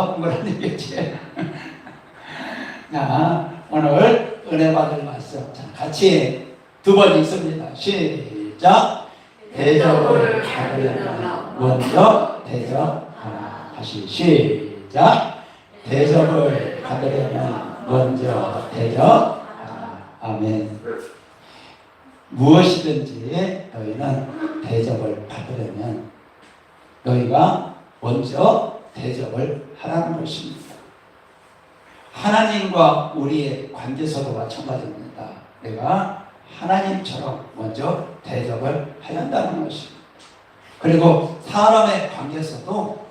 바쁜 거란 얘기지. 자, 오늘 은혜 받을 말씀. 자, 같이 두 번 읽습니다. 시작. 대접을 받으려면 먼저 대접하라. 다시 시작. 대접을 받으려면 먼저 대접하라. 아멘. 무엇이든지 너희는 대접을 받으려면 너희가 먼저 대접을 하라는 것입니다. 하나님과 우리의 관계에서도 마찬가지입니다. 내가 하나님처럼 먼저 대접을 해야 한다는 것입니다. 그리고 사람의 관계에서도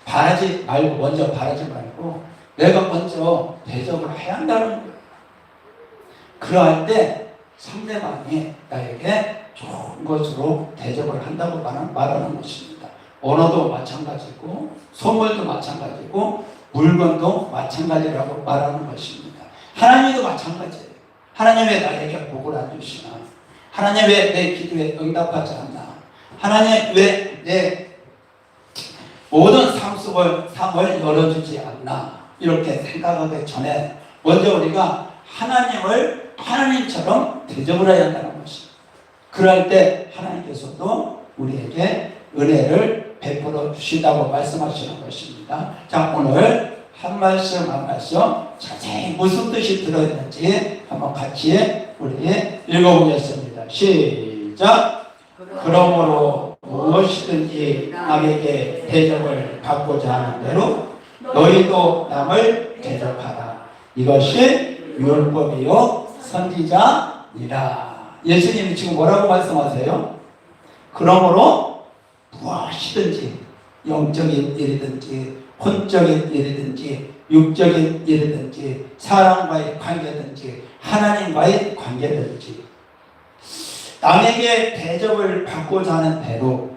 바라지 말고, 먼저 바라지 말고 내가 먼저 대접을 해야 한다는 거예요. 그러할 때 상대방이 나에게 좋은 것으로 대접을 한다고 말하는 것입니다. 언어도 마찬가지고 선물도 마찬가지고 물건도 마찬가지라고 말하는 것입니다. 하나님도 마찬가지예요. 하나님 왜 나에게 복을 안 주시나? 하나님 왜 내 기도에 응답하지 않나? 하나님 왜 내 모든 삶을 열어주지 않나? 이렇게 생각하기 전에 먼저 우리가 하나님을 하나님처럼 대접을 해야 한다는 것입니다. 그럴 때 하나님께서도 우리에게 은혜를 베풀어 주신다고 말씀하시는 것입니다. 자, 오늘 한 말씀 한 말씀 자세히 무슨 뜻이 들어있는지 한번 같이 우리 읽어보겠습니다. 시작. 그러므로 무엇이든지 남에게 대접을 받고자 하는 대로 너희도 남을 대접하라. 이것이 율법이요 선지자니라. 예수님이 지금 뭐라고 말씀하세요? 그러므로 무엇이든지 영적인 일이든지 혼적인 일이든지 육적인 일이든지 사람과의 관계든지 하나님과의 관계든지 남에게 대접을 받고자 하는 대로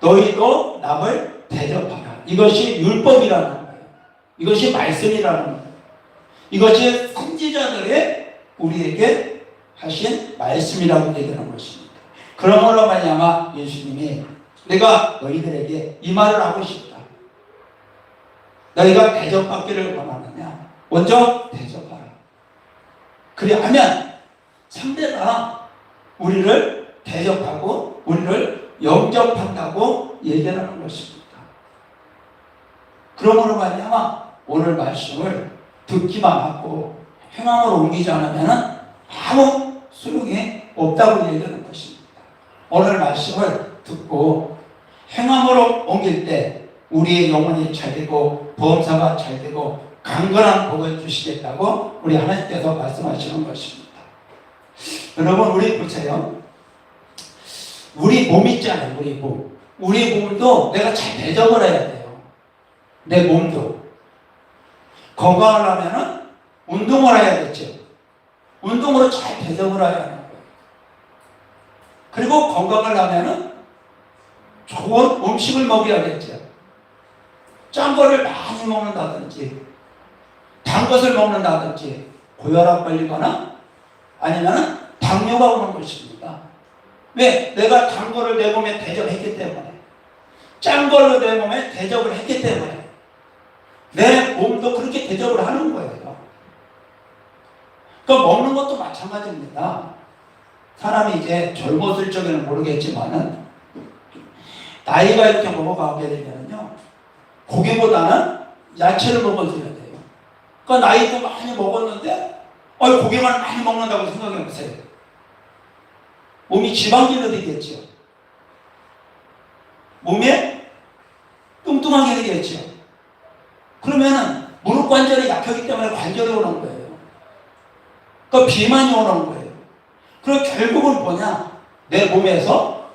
너희도 남을 대접하라. 이것이 율법이라는 거예요. 이것이 말씀이라는 거예요. 이것이 선지자들의 우리에게 하신 말씀이라고 얘기하는 것입니다. 그러므로 말미암아 예수님이 내가 너희들에게 이 말을 하고 싶다. 너희가 대접받기를 원하느냐? 먼저 대접하라. 그리하면 상대가 우리를 대접하고 우리를 영접한다고 얘기하는 것입니다. 그러므로 말미암아 오늘 말씀을 듣기만 하고 행함으로 옮기지 않으면 아무 소용이 없다고 얘기하는 것입니다. 오늘 말씀을 듣고 행함으로 옮길 때 우리의 영혼이 잘 되고 보험사가 잘 되고 강건한 복을 주시겠다고 우리 하나님께서 말씀하시는 것입니다. 여러분 우리 보세요. 우리 몸 있잖아요. 우리 몸. 우리 몸도 내가 잘 대접을 해야 돼요. 내 몸도. 건강하려면 운동을 해야겠죠. 운동으로 잘 대접을 해야 하는 거예요. 그리고 건강을 하면 좋은 음식을 먹여야겠죠. 짠 거를 많이 먹는다든지 단 것을 먹는다든지 고혈압 걸리거나 아니면 당뇨가 오는 것입니다. 왜? 내가 단 거를 내 몸에 대접했기 때문에 짠 걸로 내 몸에 대접을 했기 때문에 내 몸도 그렇게 대접을 하는 거예요. 그러니까 먹는 것도 마찬가지입니다. 사람이 이제 젊었을 적에는 모르겠지만은 나이가 이렇게 먹어가게 되면요 고기보다는 야채를 먹어줘야 돼요. 그러니까 나이도 많이 먹었는데 고기만 많이 먹는다고 생각해 보세요. 몸이 지방질로 되겠죠. 몸에 뚱뚱하게 되겠죠. 그러면은 무릎 관절이 약하기 때문에 관절이 오는 거예요. 그러니까 비만이 오는 거예요. 그리고 결국은 뭐냐? 내 몸에서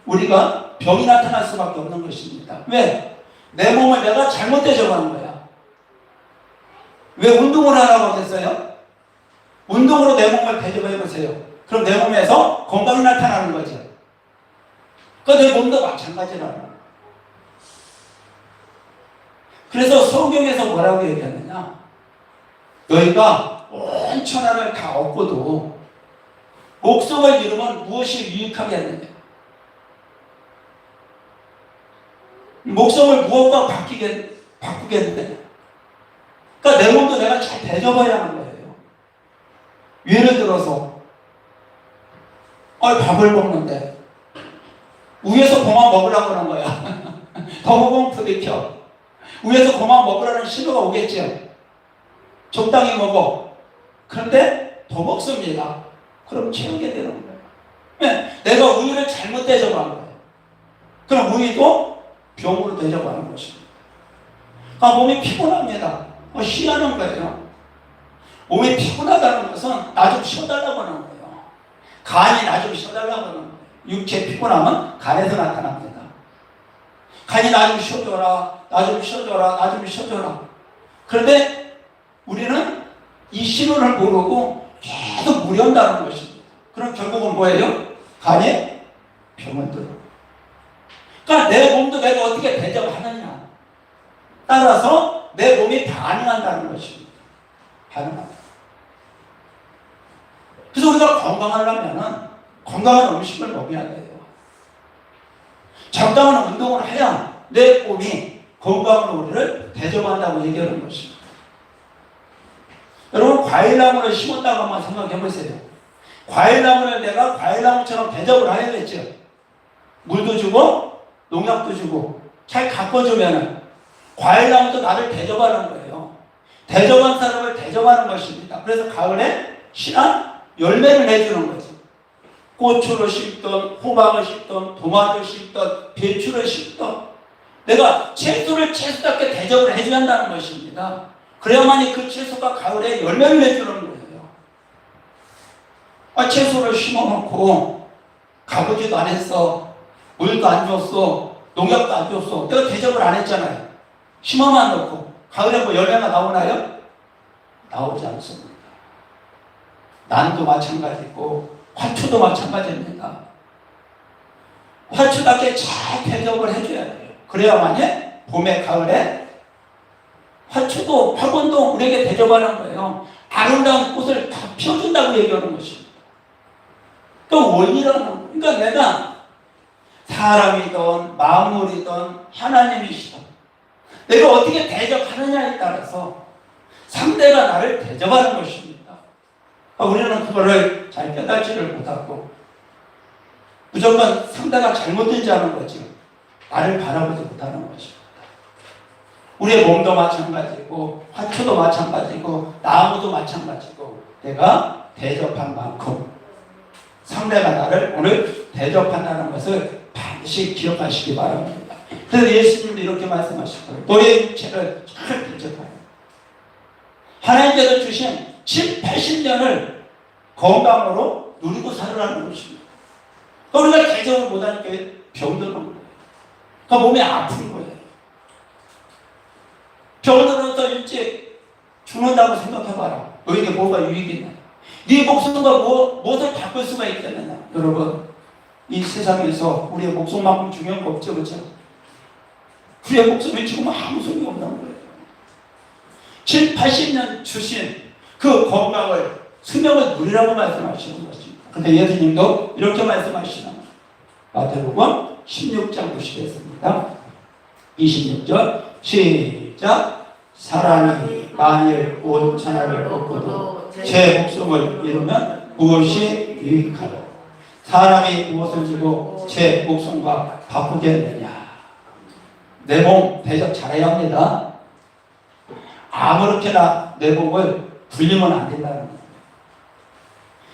우리가 병이 나타날 수밖에 없는 것입니다. 왜? 내 몸을 내가 잘못 대접하는 거야. 왜 운동을 하라고 하겠어요? 운동으로 내 몸을 대접해 보세요. 그럼 내 몸에서 건강이 나타나는 거죠. 그러니까 내 몸도 마찬가지라는 거예요. 그래서 성경에서 뭐라고 얘기하느냐? 너희가 온 천하를 다 얻고도 목숨을 잃으면 무엇이 유익하겠느냐? 목숨을 무엇과 바꾸겠는데. 그러니까 내 몸도 내가 잘 대접해야 하는 거예요. 예를 들어서 밥을 먹는데 위에서 그만 먹으라고 하는 거야. 더 먹으면 부딪혀. 위에서 그만 먹으라는 신호가 오겠죠. 적당히 먹어. 그런데 더 먹습니다. 그럼 채우게 되는 거예요. 네, 내가 우유를 잘못 대접한 거예요. 그럼 우유도 병으로 대접하는 것입니다. 그러니까 몸이 피곤합니다. 쉬하는 거예요. 몸이 피곤하다는 것은 나 좀 쉬어달라고 하는 거예요. 간이 나 좀 쉬어달라고 하는 거예요. 육체 피곤함은 간에서 나타납니다. 간이 나 좀 쉬어줘라, 나 좀 쉬어줘라, 나 좀 쉬어줘라. 그런데 우리는 이 신호를 모르고 계속 무리한다는 것입니다. 그럼 결국은 뭐예요? 간에 병을 들어. 그러니까 내 몸도 내가 어떻게 대접하느냐 따라서 내 몸이 반응한다는 것입니다. 반응한다. 그래서 우리가 건강하려면 건강한 음식을 먹여야 돼요. 적당한 운동을 해야 내 몸이 건강으로 우리를 대접한다고 얘기하는 것입니다. 여러분, 과일나무를 심었다고 한번 생각해 보세요. 과일나무를 내가 과일나무처럼 대접을 해야겠죠. 물도 주고 농약도 주고 잘 가꿔주면 과일나무도 나를 대접하는 거예요. 대접한 사람을 대접하는 것입니다. 그래서 가을에 신한 열매를 내주는 거죠. 고추를 심던 호박을 심던 토마토를 심던 배추를 심던 내가 채소를 채소답게 대접을 해줘야 한다는 것입니다. 그래야만이 그 채소가 가을에 열매를 내주는 거예요. 채소를 심어놓고 가꾸지도 안 했어. 물도 안 줬어. 농약도 안 줬어. 내가 대접을 안 했잖아요. 심어만 놓고 가을에 뭐 열매가 나오나요? 나오지 않습니다. 난도 마찬가지고 화초도 마찬가지입니다. 화초답게 잘 대접을 해줘야 돼요. 그래야만이 봄에 가을에 화초도 화분도 우리에게 대접하는 거예요. 아름다운 꽃을 다 피워준다고 얘기하는 것입니다. 또 원이라는, 그러니까 내가 사람이든 만물이든 하나님이시든 내가 어떻게 대접하느냐에 따라서 상대가 나를 대접하는 것입니다. 우리는 그거를 잘 깨닫지를 못하고 무조건 상대가 잘못된지 하는 거죠. 나를 바라보지 못하는 것입니다. 우리의 몸도 마찬가지고 화초도 마찬가지고 나무도 마찬가지고 내가 대접한 만큼 상대가 나를 오늘 대접한다는 것을 반드시 기억하시기 바랍니다. 그래서 예수님도 이렇게 말씀하실 거예요. 너의 육체를 잘 대접하라. 하나님께서 주신 7, 80년을 건강으로 누리고 살으라는 것입니다. 그러니까 우리가 대접을 못하니까 병드는 거예요. 그러니까 몸이 아픈 거예요. 병들어서 일찍 죽는다고 생각해봐라. 너에게 뭐가 유익이 있나? 네 목숨과 무엇을 바꿀 수가 있겠느냐? 여러분, 이 세상에서 우리의 목숨만큼 중요한 거 없죠, 그렇죠? 우리의 목숨이 지금 아무 소용이 없는 거예요. 7, 80년 주신 그 건강을, 수명을 누리라고 말씀하시는 것입니다. 그런데 예수님도 이렇게 말씀하시는 거예요. 마태복음 16장 보시겠습니다. 26절 시작. 사람이 만일 온 천하를 얻고도 제 목숨을 잃으면 무엇이 유익하노? 사람이 무엇을 주고 제 목숨과 바꾸겠느냐? 내 몸 대접 잘해야 합니다. 아무렇게나 내 몸을 불리면 안 된다는 거예요.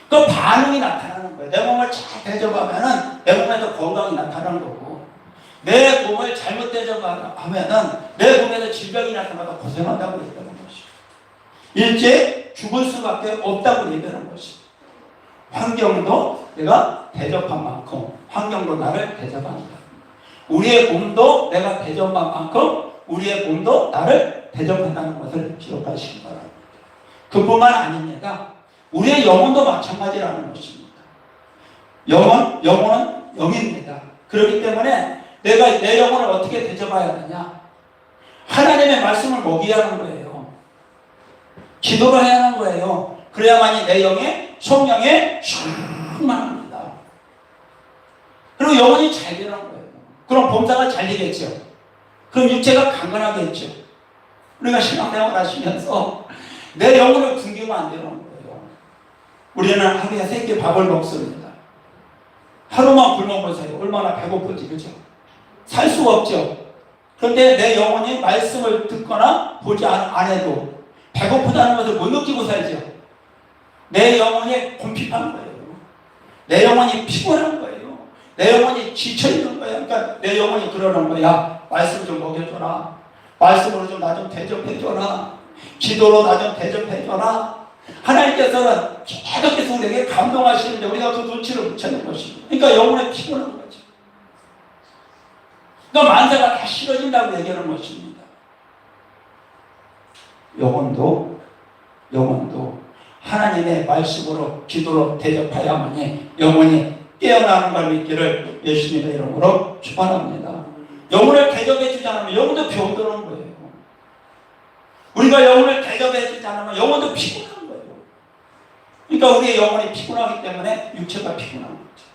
그 반응이 나타나는 거예요. 내 몸을 잘 대접하면은 내 몸에도 건강이 나타나는 거고, 내 몸을 잘못 대접하면은 내 몸에도 질병이 나타나서 고생한다고 얘기하는 것이죠. 일찍 죽을 수밖에 없다고 얘기하는 것이죠. 환경도 내가 대접한 만큼 환경도 나를 대접한다. 우리의 몸도 내가 대접한 만큼 우리의 몸도 나를 대접한다는 것을 기억하시기 바랍니다. 그뿐만 아닙니다. 우리의 영혼도 마찬가지라는 것입니다. 영혼은 영입니다. 그렇기 때문에 내가 내 영혼을 어떻게 대접해야 하느냐? 하나님의 말씀을 먹여야 하는 거예요. 기도를 해야 하는 거예요. 그래야만이 내 영의 성령에 충만합니다. 그리고 영혼이 잘 되는 거예요. 그럼 범사가 잘 되겠죠. 그럼 육체가 강건하겠죠. 우리가 신앙생활 하시면서 내 영혼을 굶기면 안 되는 거예요. 우리는 하루에 3끼 밥을 먹습니다. 하루만 굶어보세요. 얼마나 배고픈지, 그죠? 살 수가 없죠. 그런데 내 영혼이 말씀을 듣거나 보지 안 해도 배고프다는 것을 못 느끼고 살죠. 내 영혼이 곰핍한 거예요. 내 영혼이 피곤한 거예요. 내 영혼이 지쳐있는 거예요. 그러니까 내 영혼이 그러는 거야. 말씀 좀 먹여줘라. 말씀으로 좀 나 좀 대접해줘라. 기도로 나 좀 대접해줘라. 하나님께서는 계속해서 우리에게 감동하시는데 우리가 그 눈치를 못 채는 것입니다. 그러니까 영혼이 피곤한 거죠. 그러니까 만사가 다 싫어진다고 얘기하는 것입니다. 영혼도 하나님의 말씀으로 기도로 대접하야만이 영혼이 깨어나는 걸 믿기를 예수님의 이름으로 축원합니다. 영혼을 대접해 주지 않으면 영혼도 병드는 거예요. 우리가 영혼을 대접해 주지 않으면 영혼도 피곤한 거예요. 그러니까 우리의 영혼이 피곤하기 때문에 육체가 피곤한 거죠.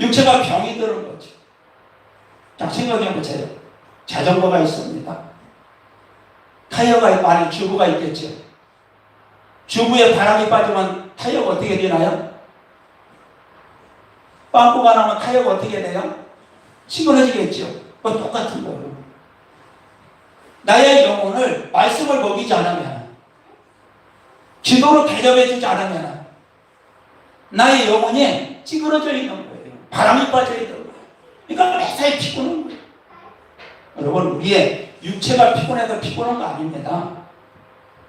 육체가 병이 드는 거죠. 자, 생각해 보세요. 자전거가 있습니다. 타이어가 많이 주부가 있겠죠. 주부에 바람이 빠지면 타이어가 어떻게 되나요? 빵꾸가 나면 타이어가 어떻게 돼요? 찌그러지겠죠. 그건 똑같은 거예요. 나의 영혼을 말씀을 먹이지 않으면, 기도로 대접해 주지 않으면 나의 영혼이 찌그러져 있는 거예요. 바람이 빠져 있는 거예요. 그러니까 매사에 피곤한 거예요. 여러분, 우리의 육체가 피곤해서 피곤한 거 아닙니다.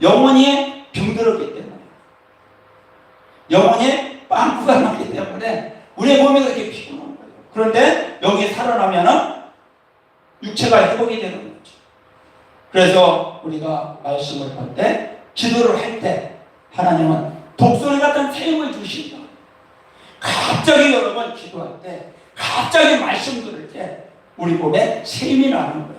영혼이 병들었기 때문에, 영혼이 빵꾸가 났기 때문에 우리의 몸이 그렇게 피곤한 거예요. 그런데 여기 살아나면은 육체가 회복이 되는 거죠. 그래서 우리가 말씀을 볼 때, 기도를 할 때 하나님은 독소리 같은 새 힘을 주신다. 갑자기 여러분 기도할 때, 갑자기 말씀 들을 때 우리 몸에 새 힘이 나는 거예요.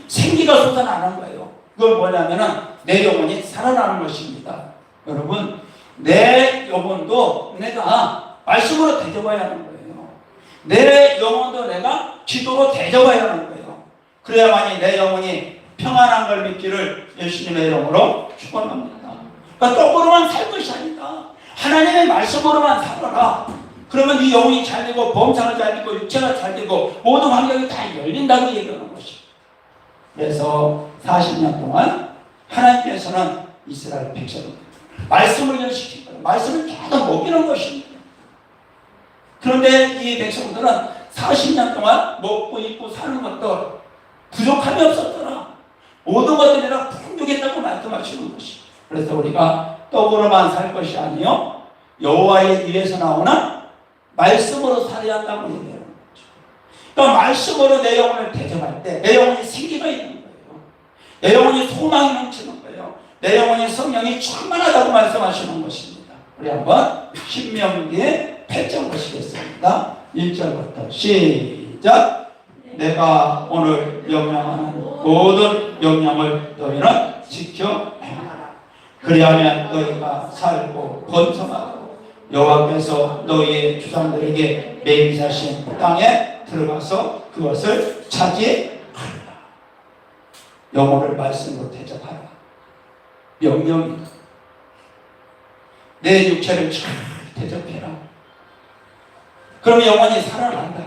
생기가 솟아나는 거예요. 그건 뭐냐면은 내 영혼이 살아나는 것입니다. 여러분, 내 영혼도 내가 말씀으로 대접해야 하는 거예요. 내 영혼도 내가 기도로 대접해야 하는 거예요. 그래야만이 내 영혼이 평안한 걸 믿기를 예수님의 이름으로 축원합니다. 그러니까 떡으로만 살 것이 아니다. 하나님의 말씀으로만 살아라. 그러면 네 영혼이 잘 되고 범사가 잘 되고 육체가 잘 되고 모든 환경이 다 열린다고 얘기하는 것이죠. 그래서 40년 동안 하나님께서는 이스라엘 백성을 말씀을 연식시킨 거예요. 말씀을 계속 먹이는 것입니다. 그런데 이 백성들은 40년 동안 먹고 입고 사는 것도 부족함이 없었더라. 모든 것들이 다 풍족했다고 말씀하시는 것이죠. 그래서 우리가 떡으로만 살 것이 아니요 여호와의 입에서 나오는 말씀으로 살아야 한다고 얘기하는 거죠. 그러니까 말씀으로 내 영혼을 대접할 때 내 영혼이 생기가 있는 거예요. 내 영혼이 소망이 넘치는 거예요. 내 영혼이 성령이 충만하다고 말씀하시는 것입니다. 우리 한번 신명기에 8절 보시겠습니다. 1절부터 시작. 내가 오늘 명령하는 모든 명령을 너희는 지켜 행하라. 그리하면 너희가 살고 번성하고 여호와께서 너희의 주상들에게 맹세하신 땅에 들어가서 그것을 차지하라. 영혼을 말씀으로 대접하라. 명령이다. 내 육체를 잘 대접해라. 그러면 영혼이 살아난다.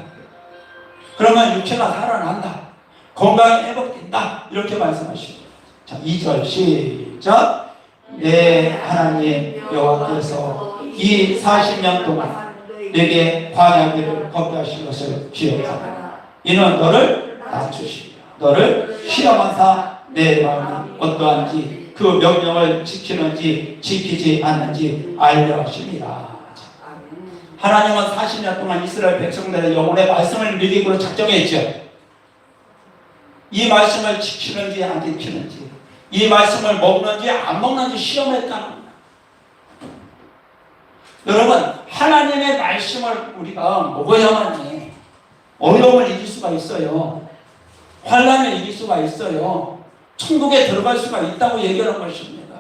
그러면 육체가 살아난다. 건강이 회복된다. 이렇게 말씀하십니다. 자, 2절 시작. 내 하나님 여호와께서 이 40년 동안 내게 광야길을 걷게 하신 것을 기억하라. 이는 너를 낮추시고 너를 시험하사 내 마음이 어떠한지 그 명령을 지키는지 지키지 않는지 알려 하심이라. 하나님은 40년 동안 이스라엘 백성들의 영혼의 말씀을 믿기로 작정했죠. 이 말씀을 지키는지 안 지키는지, 이 말씀을 먹는지 안 먹는지 시험했다는 겁니다. 여러분, 하나님의 말씀을 우리가 먹어야만이 어려움을 이길 수가 있어요. 환난을 이길 수가 있어요. 천국에 들어갈 수가 있다고 얘기하는 것입니다.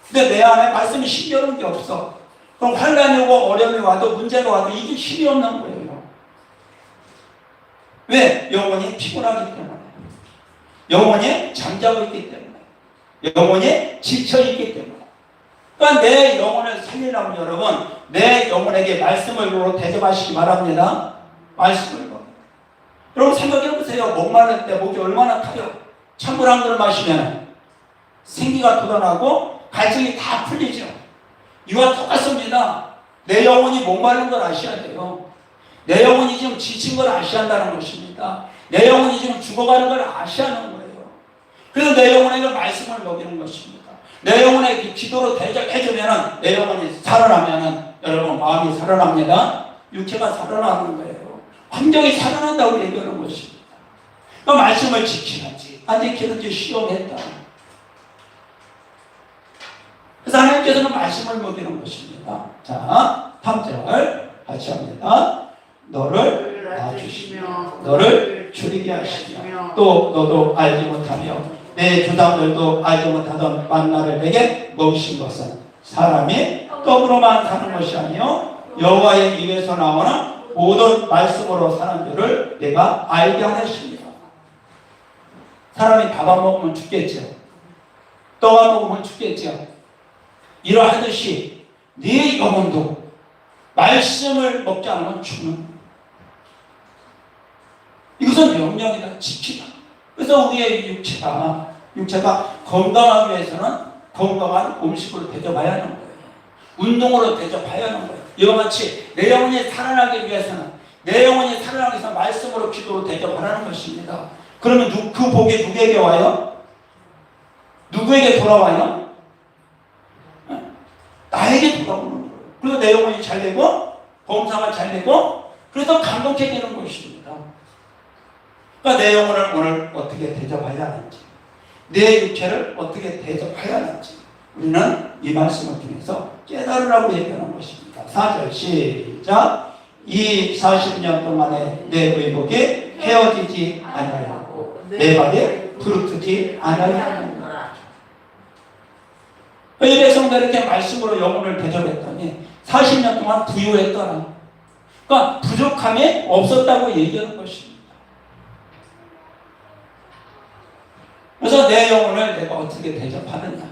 근데 내 안에 말씀이 신비로운 게 없어. 그럼 환난이 오고 어려움이 와도 문제가 와도 이길 힘이 없는 거예요. 왜? 영혼이 피곤하기 때문에. 영혼이 잠자고 있기 때문에. 영혼이 지쳐있기 때문에. 그러니까 내 영혼을 살리려면 여러분, 내 영혼에게 말씀을 대접하시기 바랍니다. 말씀을. 여러분 생각해보세요. 목마를 때 목이 얼마나 타요. 찬물 한 그릇 마시면 생기가 돋아나고 갈증이 다 풀리죠. 이와 똑같습니다. 내 영혼이 목마른 걸 아셔야 돼요. 내 영혼이 지금 지친 걸 아셔야 한다는 것입니다. 내 영혼이 지금 죽어가는 걸 아셔야 하는 거예요. 그래서 내 영혼에게 말씀을 먹이는 것입니다. 내 영혼에게 기도로 대접해주면 내 영혼이 살아나면 여러분 마음이 살아납니다. 육체가 살아나는 거예요. 환경이 살아난다고 얘기하는 것입니다. 그 말씀을 지키는지 안 지키는지 시험했다. 그래서 하나님께서는 말씀을 먹이는 것입니다. 자, 3절 같이 합니다. 너를 낳아주시며 너를 줄이게 하시며 또 너도 알지 못하며 내 조상들도 알지 못하던 만나를 내게 먹이신 것은 사람이 떡으로만 사는 것이 아니요 여호와의 입에서 나오는 모든 말씀으로 사는 줄을 내가 알게 하셨습니다. 사람이 밥 안 먹으면 죽겠죠. 떡 안 먹으면 죽겠죠. 이러하듯이 네 영혼도 말씀을 먹지 않으면 죽는. 이것은 명령이다. 지키다. 그래서 우리의 육체가 건강하기 위해서는 건강한 음식으로 대접해야 하는 거예요. 운동으로 대접해야 하는 거예요. 이와 같이 내 영혼이 살아나기 위해서는 내 영혼이 살아나기 위해서 말씀으로 기도로 대접하라는 것입니다. 그러면 그 복이 누구에게 와요? 누구에게 돌아와요? 나에게 돌아오는 거예요. 그래서 내 영혼이 잘 되고 범사가 잘 되고 그래서 감동케 되는 것입니다. 그러니까 내 영혼을 오늘 어떻게 대접해야 하는지 내 육체를 어떻게 대접해야 하는지 우리는 이 말씀을 통해서 깨달으라고 얘기하는 것입니다. 4절 시작. 이 40년 동안에 내 의복이 헤어지지 아니하고 내 발에 부르트지 아니하였노라. 이 백성들 이렇게 말씀으로 영혼을 대접했더니 40년 동안 부유했더라. 그러니까 부족함이 없었다고 얘기하는 것입니다. 그래서 내 영혼을 내가 어떻게 대접하느냐,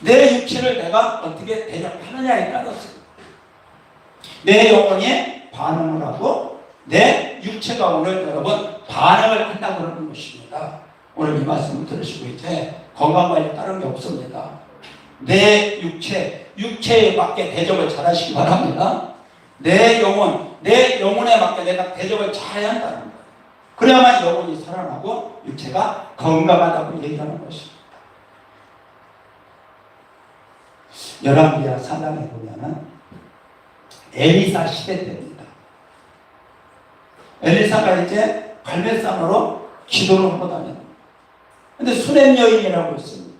내 육체를 내가 어떻게 대접하느냐에 따라서 내 영혼이 반응을 하고 내 육체가 오늘 여러분 반응을 한다고 하는 것입니다. 오늘 이 말씀을 들으시고 이제 건강관리 다른 게 없습니다. 내 육체에 맞게 대접을 잘 하시기 바랍니다. 내 영혼에 맞게 내가 대접을 잘 해야 한다는 거예요. 그래야만 영혼이 살아나고 육체가 건강하다고 얘기하는 것입니다. 열왕기하 4장에 보면은 엘리사 시대 때입니다. 엘리사가 이제 갈멜산으로 기도를 하고 다녔는데 근데 수넴 여인이라고 있습니다.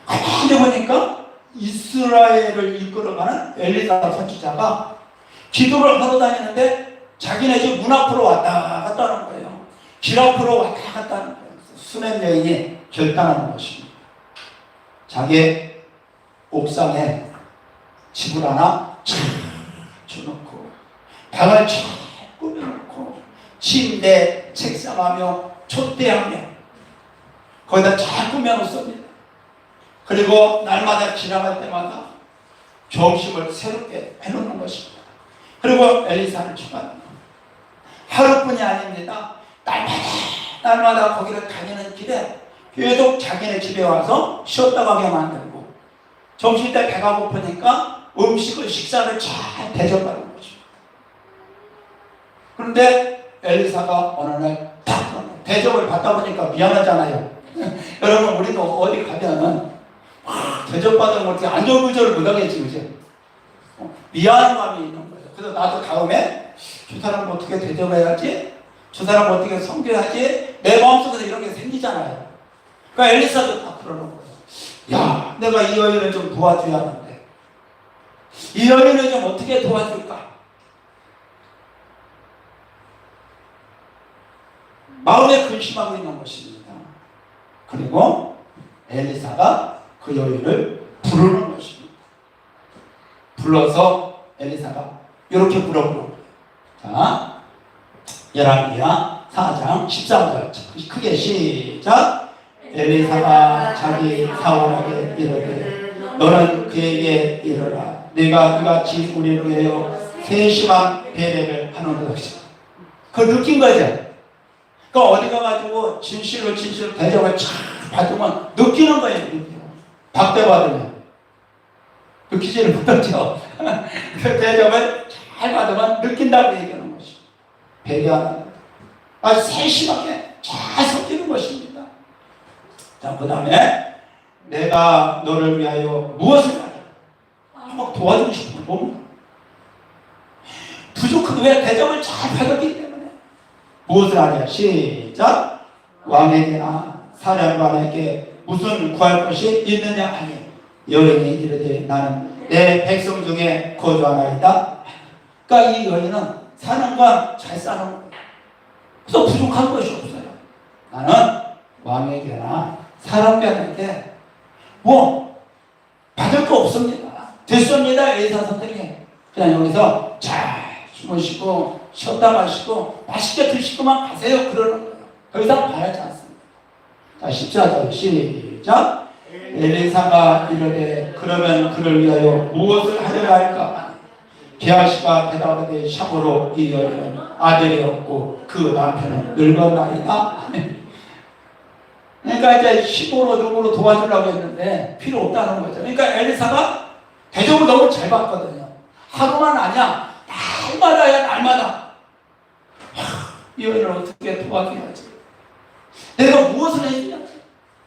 가만히 보니까 이스라엘을 이끌어가는 엘리사 선지자가 기도를 하러 다니는데 자기네 집 문 앞으로 왔다 갔다 하는 거예요. 길 앞으로 왔다 갔다 하는 거예요. 수넴 여인이 결단하는 것입니다. 자기 옥상에 집을 하나 쫙 쳐놓고 방을 쫙 꾸며놓고 침대, 책상하며 촛대하며 거기다 쫙 꾸며놓습니다. 그리고 날마다 지나갈 때마다 점심을 새롭게 해놓는 것입니다. 그리고 엘리사를 추가합니다. 하루뿐이 아닙니다. 날마다 거기를 다니는 길에 계속 자기네 집에 와서 쉬었다 가게 만들고 점심때 배가 고프니까 식사를 잘 대접하는 거죠. 그런데 엘리사가 어느 날 딱 대접을 받다 보니까 미안하잖아요. 여러분 우리도 어디 가면은 대접받으면 어떻게 안절부절을 못하겠지, 그죠? 미안한 마음이 있는 거예요. 그래서 나도 다음에 저 사람 어떻게 대접해야지, 저 사람 어떻게 섬겨야지, 내 마음속에서 이런 게 생기잖아요. 그러니까 엘리사도 딱 그러는 거예요. 야, 내가 이 여인을 좀 도와줘야 하는데 이 여인을 좀 어떻게 도와줄까? 마음에 근심하고 있는 것입니다. 그리고 엘리사가 그 여인을 부르는 것입니다. 불러서 엘리사가 이렇게 물어보는 거예요. 자, 열왕기하 4장 13절 크게 시작. 엘리사가 자기 사원에게 이르되 너는 그에게 이르라 내가 이같이 우리를 위하여 세심한 배려를 하는 것이다. 그걸 느낀 거죠. 그러니까 어디 가가지고 진실로 대접을 잘 받으면 느끼는 거예요. 박대받으면 느끼지를 못하죠. 그 대접을 잘 받으면 느낀다고 얘기하는 것이 배려하는 아주 세심하게 잘 섞이는 것입니다. 자, 그 다음에 내가 너를 위하여 무엇을 하냐 막 도와주고 싶은 놈 부족하게 왜 대접을 잘 받았기 때문에 무엇을 하냐 시작 왕에게나 사령관에게 무슨 구할 것이 있느냐 하니 여인이 이르되 나는 내 백성 중에 거주하나이다. 그러니까 이 여인은 사령관 잘 사는 거예요. 그래서 부족한 것이 없어요. 나는 왕에게나 사람들에게 뭐 받을 거 없습니다. 됐습니다. 엘리사 선생님. 그냥 여기서 잘 주무시고 쉬었다 가시고 맛있게 드시고만 가세요. 그러는 거예요. 더 이상 바라지 않습니다. 자, 14절 시작. 엘리사가 이르되 그러면 그를 위하여 무엇을 하려고 할까? 게하시가 대답하되 참으로 이 여인은 아들이 없고 그 남편은 늙었나이다. 그러니까 이제 힘으로 누구로 도와주려고 했는데 필요 없다는 거죠. 그러니까 엘리사가 대접을 너무 잘 받거든요. 하루만 아니야. 날마다야 날마다. 이 여인을 어떻게 도와줘야지. 내가 무엇을 해주냐.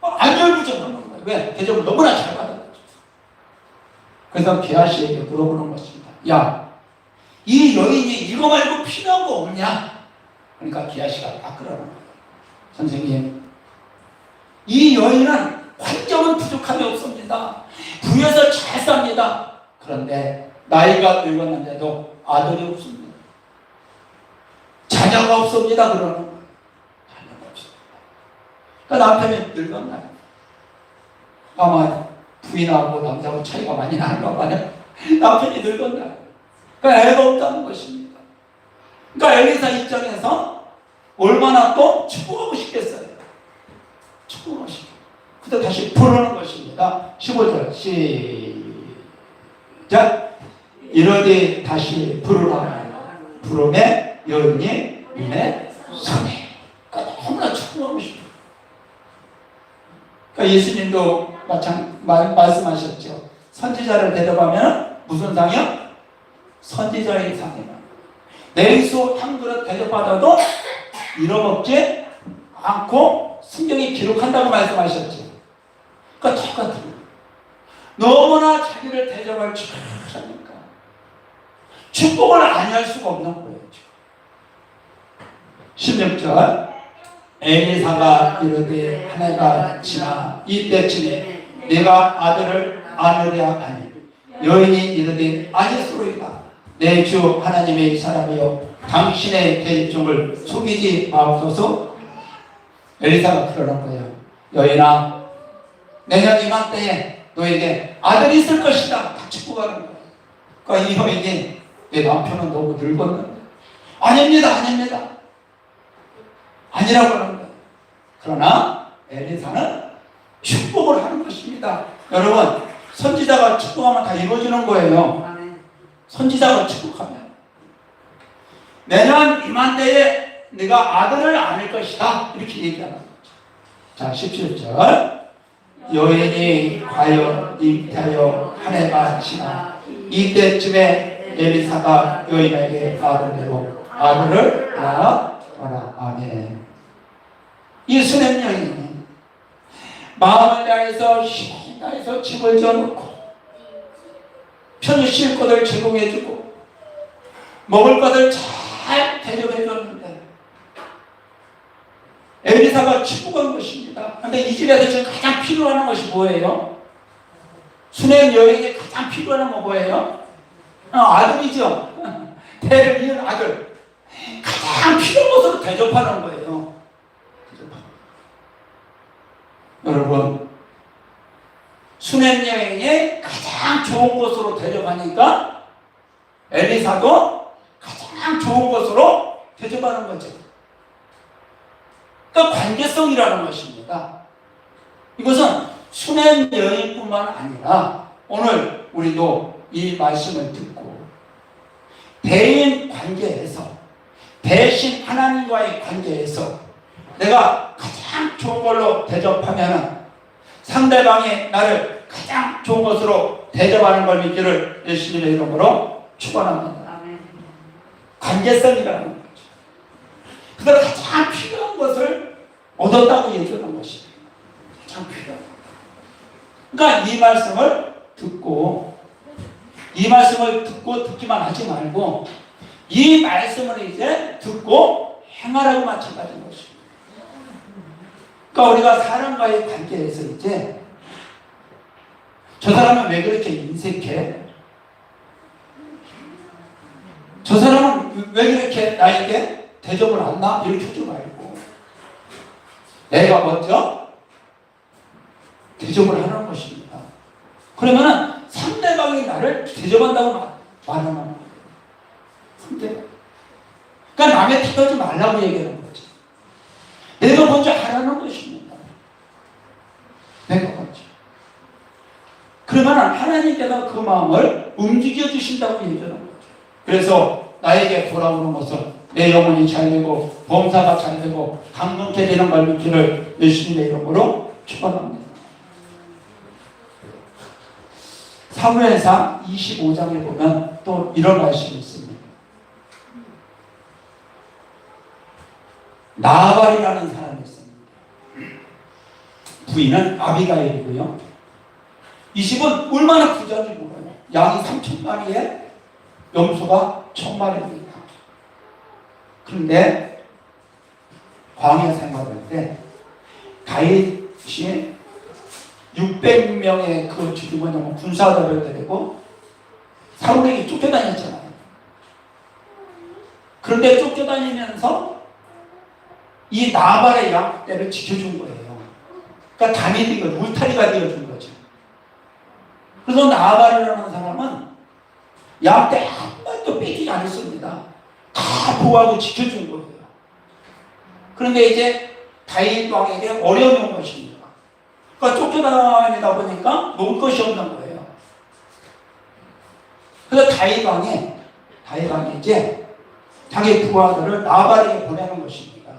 안절부절하는 거예요. 왜? 대접을 너무나 잘 받아가지고. 그래서 게하시에게 물어보는 것입니다. 야, 이 여인이 이거 말고 필요한 거 없냐? 그러니까 게하시가 딱 그러는 거예요. 선생님, 이 여인은 관점은 부족함이 없습니다. 부여서 잘 삽니다. 그런데 나이가 늙었는데도 아들이 없습니다. 자녀가 없습니다. 그러는 거예요. 자녀가 없습니다. 그러니까 남편이 늙었나요? 아마 부인하고 남자하고 차이가 많이 나는가 봐요. 남편이 늙었나요? 그러니까 애가 없다는 것입니다. 그러니까 엘리사 입장에서 얼마나 또 축복하고 싶겠어요. 축복하고 싶겠어요. 그때 다시 부르는 것입니다. 15절 시작. 이러되 다시 부르라. 부르매 여인이 눈에 선해. 그러니까 너무나 축복하고 싶어요. 그러니까 예수님도 말씀하셨죠. 선지자를 대접하면 무슨 상이요? 선지자의 상이요. 내수 한 그릇 대접받아도 잃어먹지 않고 성경이 기록한다고 말씀하셨죠. 그러니까 똑같은 너무나 자기를 대접할 줄 아니까 축복을 안 할 수가 없는 거예요. 16절 엘리사가 이르되 한 해가 지나 이때쯤에 내가 아들을 안으랴 하니 여인이 이르되 아니소이다. 내 주 하나님의 사람이여 당신의 대집종을 속이지 마옵소서. 엘리사가 그러는 거예요. 여인아, 내년 이맘때에 너에게 아들이 있을 것이다. 다 축복하는 거예요. 그러니까 이 여인이 내 남편은 너무 늙었는데 아닙니다. 아닙니다. 아니라고 하는 거예요. 그러나 엘리사는 축복을 하는 것입니다. 여러분, 선지자가 축복하면 다 이루어지는 거예요. 선지자가 축복하면 내년 이맘때에 네가 아들을 안을 것이다. 이렇게 얘기하는 거죠. 자, 17절 여인이 과연 잉태하여 한 해가 지나 이때쯤에 엘리사가 여인에게 아들내로 아들을 낳아라. 아멘. 이 수냄 여인이 마음을 다해서 힘을 다해서 집을 지어놓고 편히 쉴 것을 제공해주고 먹을 것을 잘 대접해줬는데 엘리사가 축복한 것입니다. 그런데 이 집에서 지금 가장 필요한 것이 뭐예요? 수냄 여인이 가장 필요한 건 뭐예요? 아들이죠. 대를 이은 아들. 가장 필요한 것으로 대접하는 거예요. 여러분, 수냄 여인이 가장 좋은 것으로 대접하니까 엘리사도 가장 좋은 것으로 대접하는 거죠. 그러니까 관계성이라는 것입니다. 이것은 수면 여인뿐만 아니라 오늘 우리도 이 말씀을 듣고 대인 관계에서, 대신 하나님과의 관계에서 내가 가장 좋은 걸로 대접하면 상대방이 나를 가장 좋은 것으로 대접하는 걸 믿기를 예수님의 이름으로 축원합니다. 관계성이라는 거죠. 그래서 가장 필요한 것을 얻었다고 얘기하는 것입니다. 가장 필요한 것. 그러니까 이 말씀을 듣고 듣기만 하지 말고 이 말씀을 이제 듣고 행하라고 마찬가지인 것입니다. 그러니까 우리가 사람과의 관계에서 이제 저 사람은 왜 그렇게 인색해? 저 사람은 왜 그렇게 나에게 대접을 안 나? 이렇게 하지 말고 내가 먼저 대접을 하는 것입니다. 그러면 상대방이 나를 대접한다고 말하는 거예요. 상대방. 그러니까 남의 탓하지 말라고 얘기하는 거죠. 내가 먼저 하라는 것입니다. 내가 먼저. 그러면 하나님께서 그 마음을 움직여 주신다고 얘기하는 거죠. 그래서 나에게 돌아오는 것은 내 영혼이 잘되고 범사가 잘되고 강건케 되는 걸 믿기를 예수님의 이름으로 축원합니다. 사무엘상 25장에 보면 또 이런 말씀이 있습니다. 나발이라는 사람이 있습니다. 부인은 아비가일이고요. 이 집은 얼마나 부자인지 몰라요. 양이 3,000마리에 염소가 1,000마리입니다. 그런데 광야 생활할 때 다윗이 600명의 그 죽임을 군사들을 데리고 사울에게 쫓겨다녔잖아요. 그런데 쫓겨다니면서 이 나발의 양떼를 지켜준 거예요. 그러니까 다윗이 울타리가 되어준 거죠. 그래서 나발이라는 사람은 양떼 한 번도 뺏기지 않았습니다. 다 보호하고 지켜준 거예요. 그런데 이제 다윗 왕에게 어려움이 온 것입니다. 그러니까 쫓겨다니다 보니까 먹을 것이 없는 거예요. 그래서 다윗 왕이 이제 자기 부하들을 나발에게 보내는 것입니다.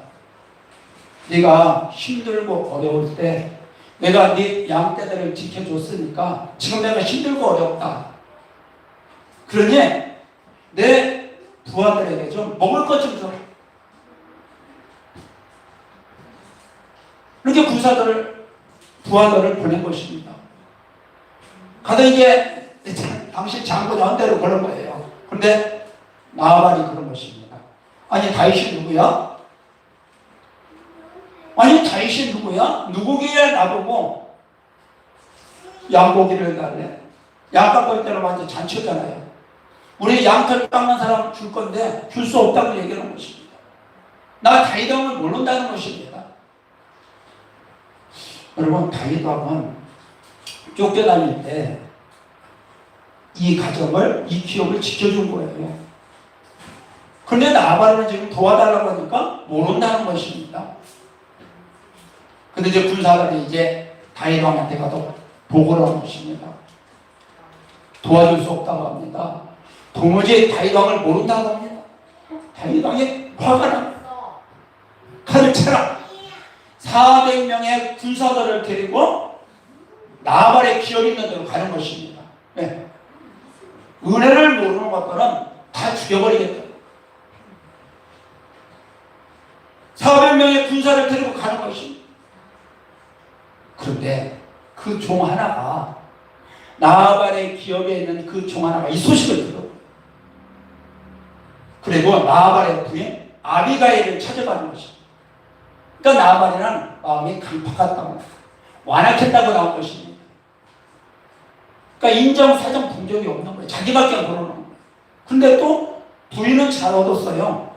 네가 힘들고 어려울 때 내가 네 양떼들을 지켜줬으니까 지금 내가 힘들고 어렵다. 그러니 내 부하들에게 좀 먹을 것 좀 줘라. 이렇게 부하들을 보낸 것입니다. 가다 이제 당시 장군이 한 대로 그런 거예요. 그런데 나발이 그런 것입니다. 아니 다윗이 누구야? 아니 다윗이 누구야? 누구길래 나보고 양고기를 달래? 양 깎을 때는 완전 잔치잖아요. 우리 양털 깎는 사람 줄 건데 줄 수 없다고 얘기하는 것입니다. 나 다윗 왕을 모른다는 것입니다. 여러분 다윗 왕은 쫓겨다닐 때 이 가정을, 이 기업을 지켜준 거예요. 그런데 나발은 지금 도와달라고 하니까 모른다는 것입니다. 근데 이제 군사들이 이제 다윗 왕한테 가서 보고를 한 것입니다. 도와줄 수 없다고 합니다. 도무지 다윗 왕을 모른다고 합니다. 다윗 왕이 화가 나. 칼을 쳐라. 400명의 군사들을 데리고 나발의 기업이 있는 데로 가는 것입니다. 네. 은혜를 모르는 것들은 다 죽여버리겠다. 400명의 군사를 데리고 가는 것입니다. 그런데 그 종 하나가 나발의 기업에 있는 그 종 하나가 이 소식을 들어. 그리고 나발의 부인 아비가일을 찾아가는 것입니다. 그러니까 나발이란 마음이 강팍했다고 완악했다고 나온 것입니다. 그러니까 인정, 사정, 분적이 없는 거예요. 자기밖에 모르는 거예요. 근데 또 부인은 잘 얻었어요.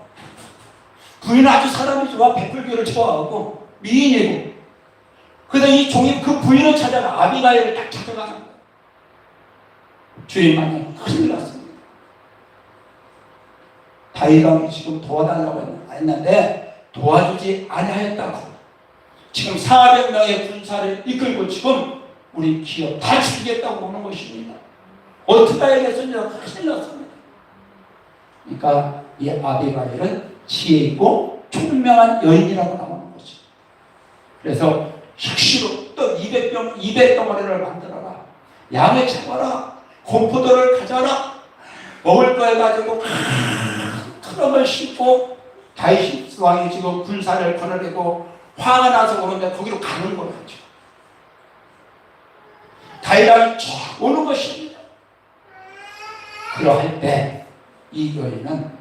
부인은 아주 사람이 좋아, 베풀기를 좋아하고 미인이고. 그래서 이 종이 그 부인을 찾아가 아비가일을 딱 찾아가는 거예요. 주인만이 큰일 났습니다. 다윗 왕이 지금 도와달라고 했는데 도와주지 아니하였다고 지금 400명의 군사를 이끌고 지금 우리 기업 다 죽이겠다고 보는 것입니다. 어떻게 해야겠습니까? 큰일 났습니다. 그러니까 이 아비가일은 지혜 있고 총명한 여인이라고 나오는 거죠. 그래서 식시로 또 200덩어리를 만들어라. 양을 잡아라. 공포도를 가져라. 먹을 거 해가지고 트럼을 싣고 다윗 왕이 지금 군사를 거느리고 화가 나서 그런데 거기로 가는 거예요. 다윗 왕이 쫙 오는 것입니다. 그러할 때 이 여인은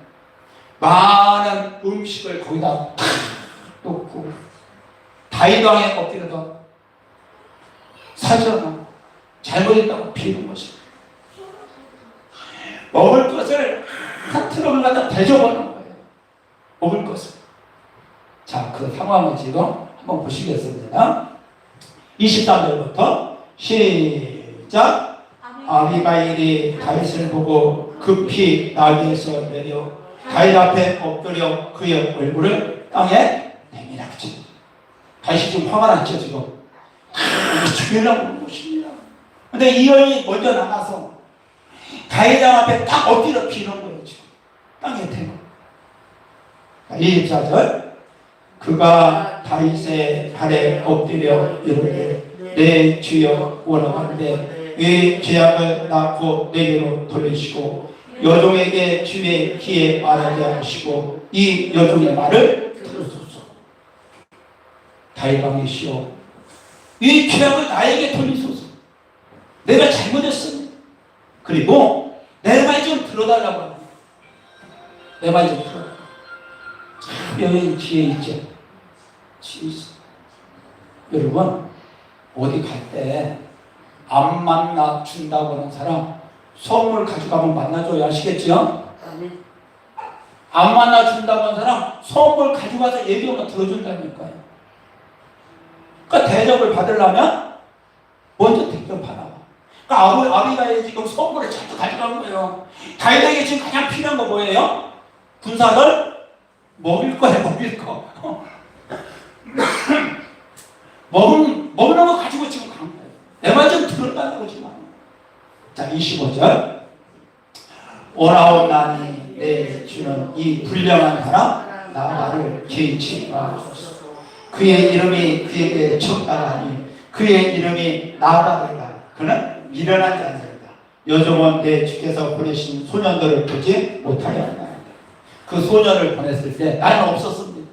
많은 음식을 거기다 탁 놓고 다윗 왕의 엎드려서 사전하고 잘못했다고 비는 것입니다. 먹을 것을 한 트럭을 갖다 대접하는 거예요. 먹을 것을. 자, 그 상황을 지금 한번 보시겠습니다. 23절부터 시작. 아비가일이 다윗을 보고 급히 나귀에서 내려 다윗 앞에 엎드려 그의 얼굴을 땅에 내밀었죠. 다윗이 지금 화가 났죠. 지금 죽이려고 하는 것입니다. 근데 이 여인이 먼저 나가서 다윗 앞에 딱 엎드려 비는 거예요. 지금 땅에 대고. 24절. 그가 다윗의 발에 엎드려 이르되 내 주여 원하건대 이 죄악을 낳고 내게로 돌리시고 여종에게 주의 귀에 말하게 하시고 이 여종의 말을 들으소서. 다윗 왕이시여 이 죄악을 나에게 돌리소서. 내가 잘못했습니다. 그리고 내 말 좀 들어달라고 합니다. 내 말 좀 들어달라고. 참 여기 지혜 있죠. 지혜 있어. 여러분 어디 갈 때 안 만나 준다고 하는 사람 선물 가져가면 만나줘야 아시겠죠? 안 만나 준다고 하는 사람 선물 가져가서 얘기하면 들어준다니까요. 그러니까 대접을 받으려면 먼저 대접하라. 그러니까 아비가일이 지금 선물을 자꾸 가져간 거예요. 다윗에게 지금 가장 필요한 거 뭐예요? 군사를 먹일 거예요. 먹일 거. 먹는 거 가지고 지금 간 거예요. 내 말 좀 들어달라고 지금. 자, 25절. 오라오나니 내 주는 이 불량한 사람 나를 개의치 마소서. 그의 이름이 그에게 적당하니 그의 이름이 나다르다. 그는 미련한 자들이다. 여종은 내 주께서 보내신 소년들을 보지 못하게 한다. 그 소년을 보냈을 때 나는 없었습니다.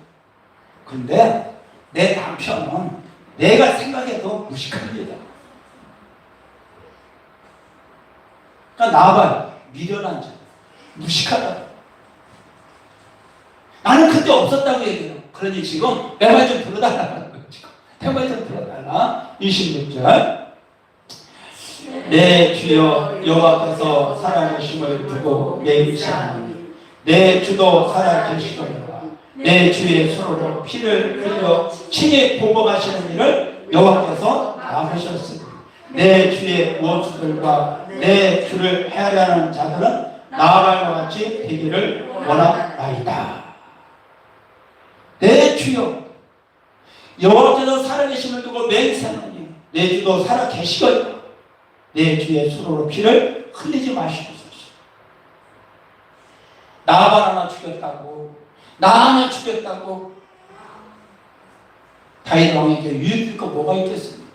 근데 내 남편은 내가 생각해도 무식합니다. 그러니까 나발 미련한 자, 무식하다. 나는 그때 없었다고 얘기해요. 그러니 지금 내 말 좀 들어달라는 거예요. 내 말 좀 들어달라. 26절. 내 주여 여호와께서 살아계심을 두고 맹세하니 내 주도 살아계시거니와 내 주의 손으로 피를 흘려 친히 보복하시는 일을 여호와께서 막으셨으니 내 주의 원수들과 내 주를 해하려는 자들은 나아갈과 같이 되기를 원하나이다. 내 주여 여호와께서 살아계심을 두고 맹세하니 내 주도 살아계시거니와 내 주의 손으로 피를 흘리지 마시옵소서. 나발 하나 죽였다고 나 하나 죽였다고 다윗 왕에게 유익할 거 뭐가 있겠습니까?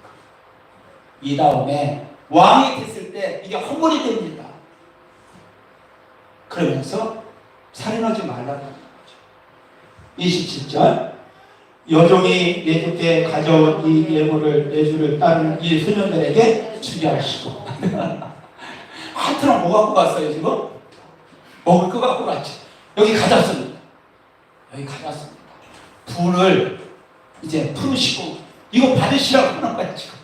이 다음에 왕이 됐을 때 이게 허물이 됩니다. 그러면서 살인하지 말라는 거죠. 27절. 여종이 내 주께 가져온 이 예물을 내 주를 따르는 이 소년들에게 주게 하시고. 하트랑 뭐 갖고 갔어요 지금? 먹을 거 갖고 갔지. 여기 가졌습니다. 여기 가졌습니다. 불을 이제 풀으시고 이거 받으시라고 하는 거야 지금.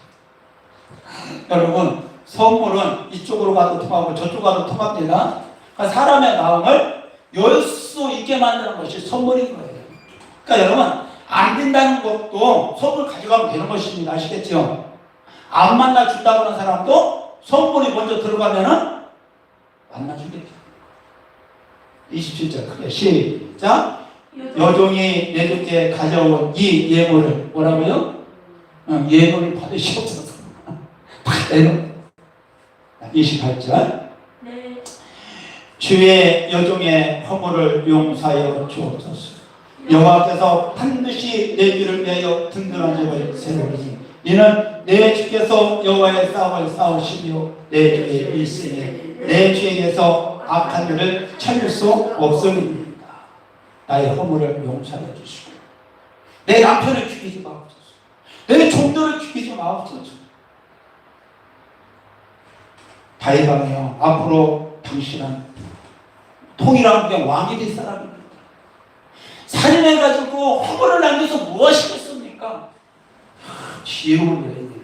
여러분 선물은 이쪽으로 가도 통하고 저쪽으로 가도 통합니다. 그러니까 사람의 마음을 열 수 있게 만드는 것이 선물인 거예요. 그러니까 여러분 안 된다는 것도 선물 가져가면 되는 것입니다. 아시겠죠? 안 만나준다고 하는 사람도 선물이 먼저 들어가면은 만나주겠죠. 27절 크게 시작. 여종이 내주께 가져온 이 예물을 뭐라고요? 예물을 받으시옵소서. 내놓 28절 주의 여종의 허물을 용서하여 주옵소서. 여호와께서 반드시 내 귀를 위하여 든든한 집을 세우리니 이는 내 주께서 여호와의 싸움을 싸우시며 내 주의 일생에 내 주에게서 악한 일을 찾을 수 없음입니다. 나의 허물을 용서해 주시고 내 남편을 죽이지 마옵소서. 내 종들을 죽이지 마옵소서. 다윗왕이여, 앞으로 당신은 통일한 국의 왕이 될 사람입니다. 살인해가지고 허물을 남겨서 무엇이겠습니까? 지혜로운 여인이에요.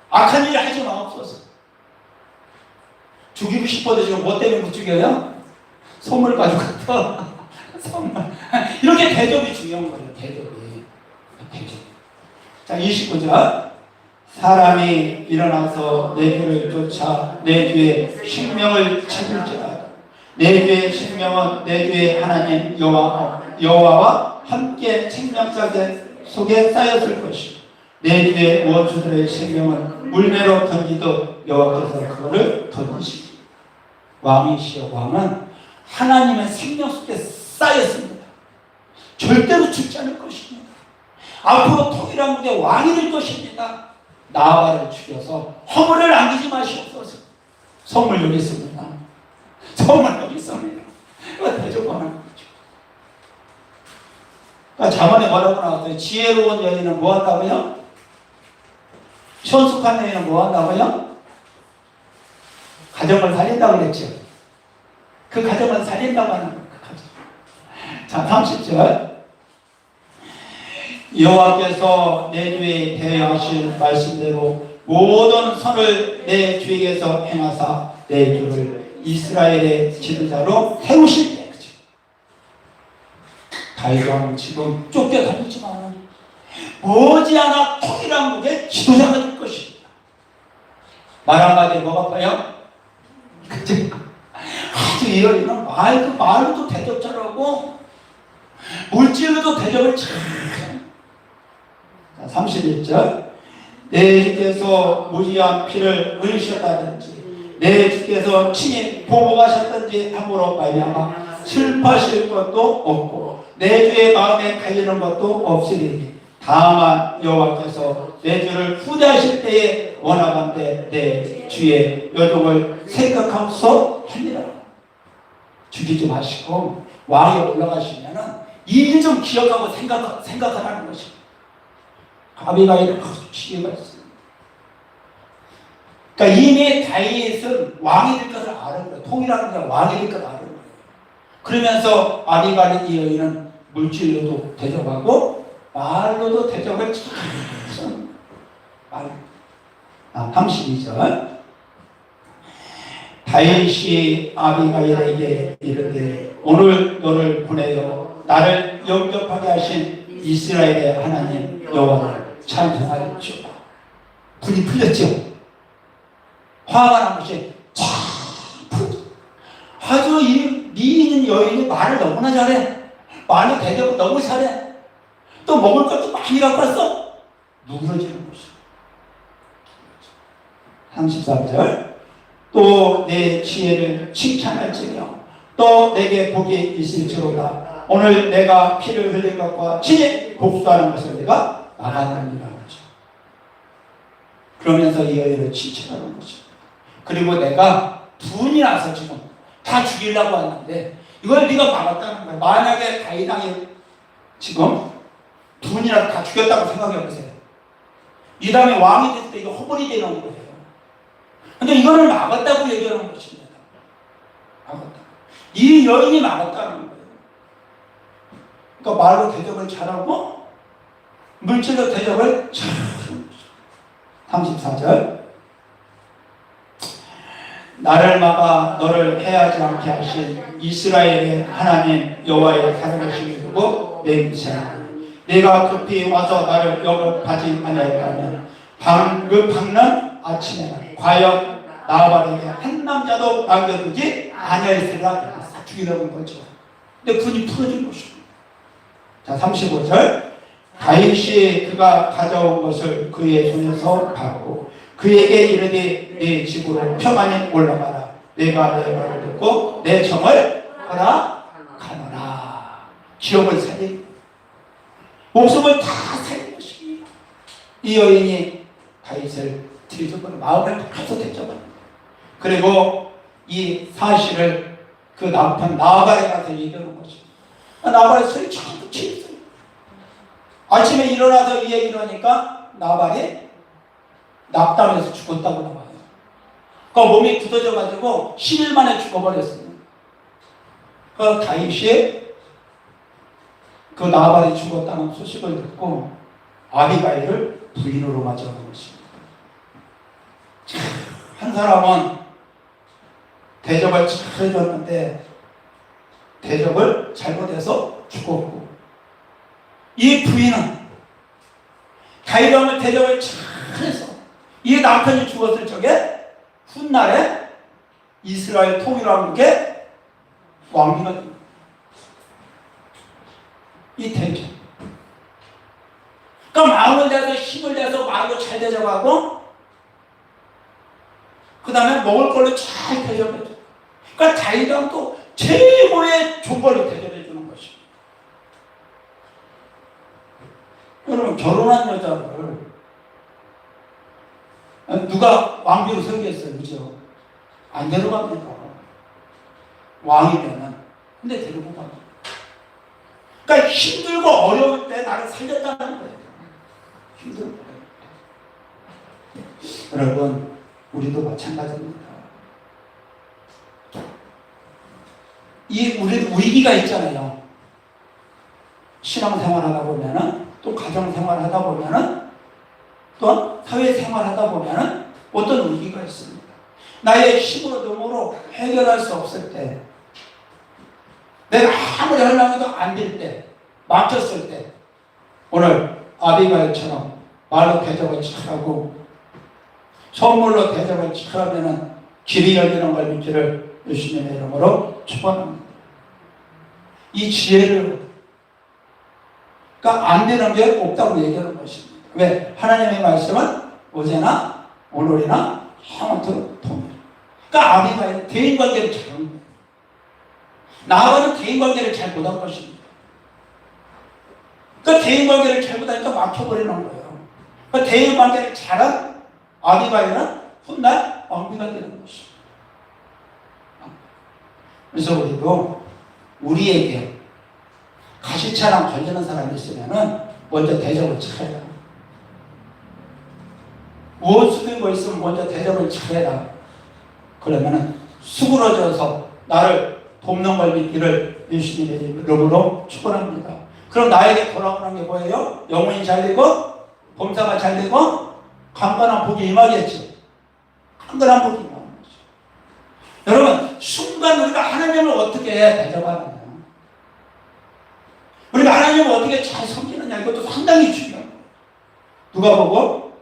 악한 일을 하지 마옵소서. 죽이고 싶어도 지금 뭐 때문에 못 죽여요? 선물 가져갔다. 선물. 이렇게 대접이 중요한 거예요. 대접. 자, 29절. 사람이 일어나서 내 뒤를 쫓아 내 뒤에 생명을 찾을지라. 내 뒤에 생명은 내 뒤에 하나님 여호와와 함께 생명사 속에 쌓였을 것이고 내 뒤에 원수들의 생명은 물매로 던지듯 여호와께서 그거를 던지시고. 왕이시여, 왕은 하나님의 생명 속에 쌓였습니다. 절대로 죽지 않을 것입니다. 앞으로 통일한 국의 왕이 될 것입니다. 나아바를 죽여서 허물을 남기지 마시옵소서. 선물 여기 있습니다. 선물 여기 있습니다. 이거 대접하는 거죠. 그러니까 자문에 뭐라고 나왔어요? 지혜로운 여인은 뭐 한다고요? 현숙한 여인은 뭐 한다고요? 가정을 살린다고 그랬죠. 그 가정을 살린다고 하는 거예요. 자, 30절. 여호와께서 내 주에 대하신 말씀대로 모든 선을 내 주에게서 행하사 내 주를 이스라엘의 지도자로 세우실 때, 그죠? 다윗왕은 지금 쫓겨다니지만 머지않아 통일한 국의 지도자가 될 것입니다. 말 한마디에 뭐가 봐요? 그죠? 아주 이 여인은 말로도 대접 잘하고 물질로도 대접을 잘. 31절. 내 주께서 무지한 피를 흘리셨다든지 내 주께서 친히 보복하셨든지 함으로 말미암아 슬퍼하실 것도 없고 내 주의 마음에 갈리는 것도 없으리니 다만 여호와께서 내 주를 후대하실 때에 원하건대 내 주의 여종을 생각하면서 합니다. 죽이지 마시고 왕에 올라가시면은 이 일 좀 기억하고 생각하라는 것입니다. 아비가일은 지혜가 있습니다. 그러니까 이미 다윗은 왕이 될 것을 아는 거예요. 통일하는 게 왕이 될 것을 아는 거예요. 그러면서 아비가일 이 여인은 물질로도 대접하고 말로도 대접을 참. 32절. 다윗이 아비가일에게 이르되 오늘 너를 보내어 나를 영접하게 하신 이스라엘의 하나님 여호와를 찬송하였죠. 불이 풀렸죠. 화가 난 것이 아주 이 미인 여인이 말을 너무나 잘해. 말을 대접을 너무 잘해. 또 먹을 것도 많이 갖고 왔어. 누그러지는 것이죠. 33절. 또 내 지혜를 칭찬할지며 또 내게 복이 있을지로다. 오늘 내가 피를 흘린 것과 친히 복수하는 것을 내가 막았느니라 하죠. 그러면서 이 여인을 칭찬하는 거죠. 그리고 내가 분이 나서 지금 다 죽이려고 왔는데 이걸 네가 막았다는 거야. 만약에 다윗왕이 지금 분이라도 다 죽였다고 생각해 보세요. 이 다음에 왕이 됐을 때 이거 허물이 되는 거예요. 근데 이거를 막았다고 얘기하는 것입니다. 막았다. 이 여인이 막았다는 거예요. 그러니까 말로 대접을 잘하고 물질로 대접을 잘하는 거죠. 34절. 나를 막아 너를 해하지 않게 하신 이스라엘의 하나님 여호와의 사랑하심이 두고 맹세하라. 내가 급히 와서 나를 영접하지 아니하였다면 그 밝는 아침에는 과연 나발에게 한 남자도 남겨두지 아니하였으리라. 죽이려는 거죠. 근데 군이 풀어진 것입니다. 자, 35절. 다윗이 그가 가져온 것을 그의 손에서 받고 그에게 이르되 네 집으로 평안히 올라가라. 내가 내 말을 듣고 내 정을 허락하노라. 기업을 살린 목숨을 다 살린 것입니다. 이 여인이 다윗을 뒤집어 마음을 가서 대접합니다. 그리고 이 사실을 그 남편 나발에 가서 얘기하는 것입니다. 나발의 소리 자꾸 치있어요. 아침에 일어나서 이 얘기를 하니까 나발이 낙담해서 죽었다고 나와요. 그 몸이 굳어져가지고 10일 만에 죽어버렸어요. 그 다윗이 그 나발이 죽었다는 소식을 듣고 아비가일을 부인으로 맞이하는 것입니다. 한 사람은 대접을 잘 해줬는데 대접을 잘못해서 죽었고, 이 부인은 다윗 왕을 대접을 잘해서 이 남편이 죽었을 적에 훗날에 이스라엘 통일왕국의 왕비가 됩니다. 이 대접. 그러니까 마음을 내서 힘을 내서 마음을 잘 대접하고 그 다음에 먹을 걸로 잘 대접해줘. 그러니까 다윗 왕도 최고의 조건을 대접해 주는 것입니다. 여러분, 결혼한 여자를 누가 왕비로 섬겼어요, 그죠? 안 데려갑니다. 왕이면은. 근데 데리고 가요. 그러니까 힘들고 어려울 때 나를 살렸다는 거예요. 힘들고. 여러분, 우리도 마찬가지입니다. 우리 위기가 있잖아요. 신앙생활 하다 보면은, 또 가정생활 하다 보면은, 또 사회생활 하다 보면은 어떤 위기가 있습니다. 나의 힘으로 능으로 해결할 수 없을 때, 내가 아무리 하려고 해도 안 될 때, 막혔을 때, 오늘 아비가일처럼 말로 대접을 잘하고 선물로 대접을 잘하면은 길이 열리는 걸 믿기를 예수님의 이름으로 축원합니다. 이 지혜를, 그러니까 안 되는 게 없다고 얘기하는 것입니다. 왜? 하나님의 말씀은 어제나 오늘이나 영원토록 통일. 그러니까 아비가일 대인관계를 잘하는 거예요. 나하고는 대인관계를 잘 못한 것입니다. 그러니까 대인관계를 잘 못하니까 막혀버리는 거예요. 그러니까 대인관계를 잘한 아비가일은 훗날 왕비가 되는 것입니다. 그래서 우리도 우리에게 가시차랑 걸리는 사람이 있으면은 먼저 대접을 잘해라. 무엇이든 거 있으면 먼저 대접을 잘해라. 그러면은 수그러져서 나를 돕는 걸 믿기를 예수님의 이름으로 축원합니다. 그럼 나에게 돌아오는 게 뭐예요? 영혼이 잘 되고 범사가 잘 되고 강건한 복이 임하겠죠. 강건한 복이 임하는 거죠. 여러분, 순간 우리가 하나님을 어떻게 대접하느냐, 우리가 하나님을 어떻게 잘 섬기느냐, 이것도 상당히 중요한 거예요. 누가복음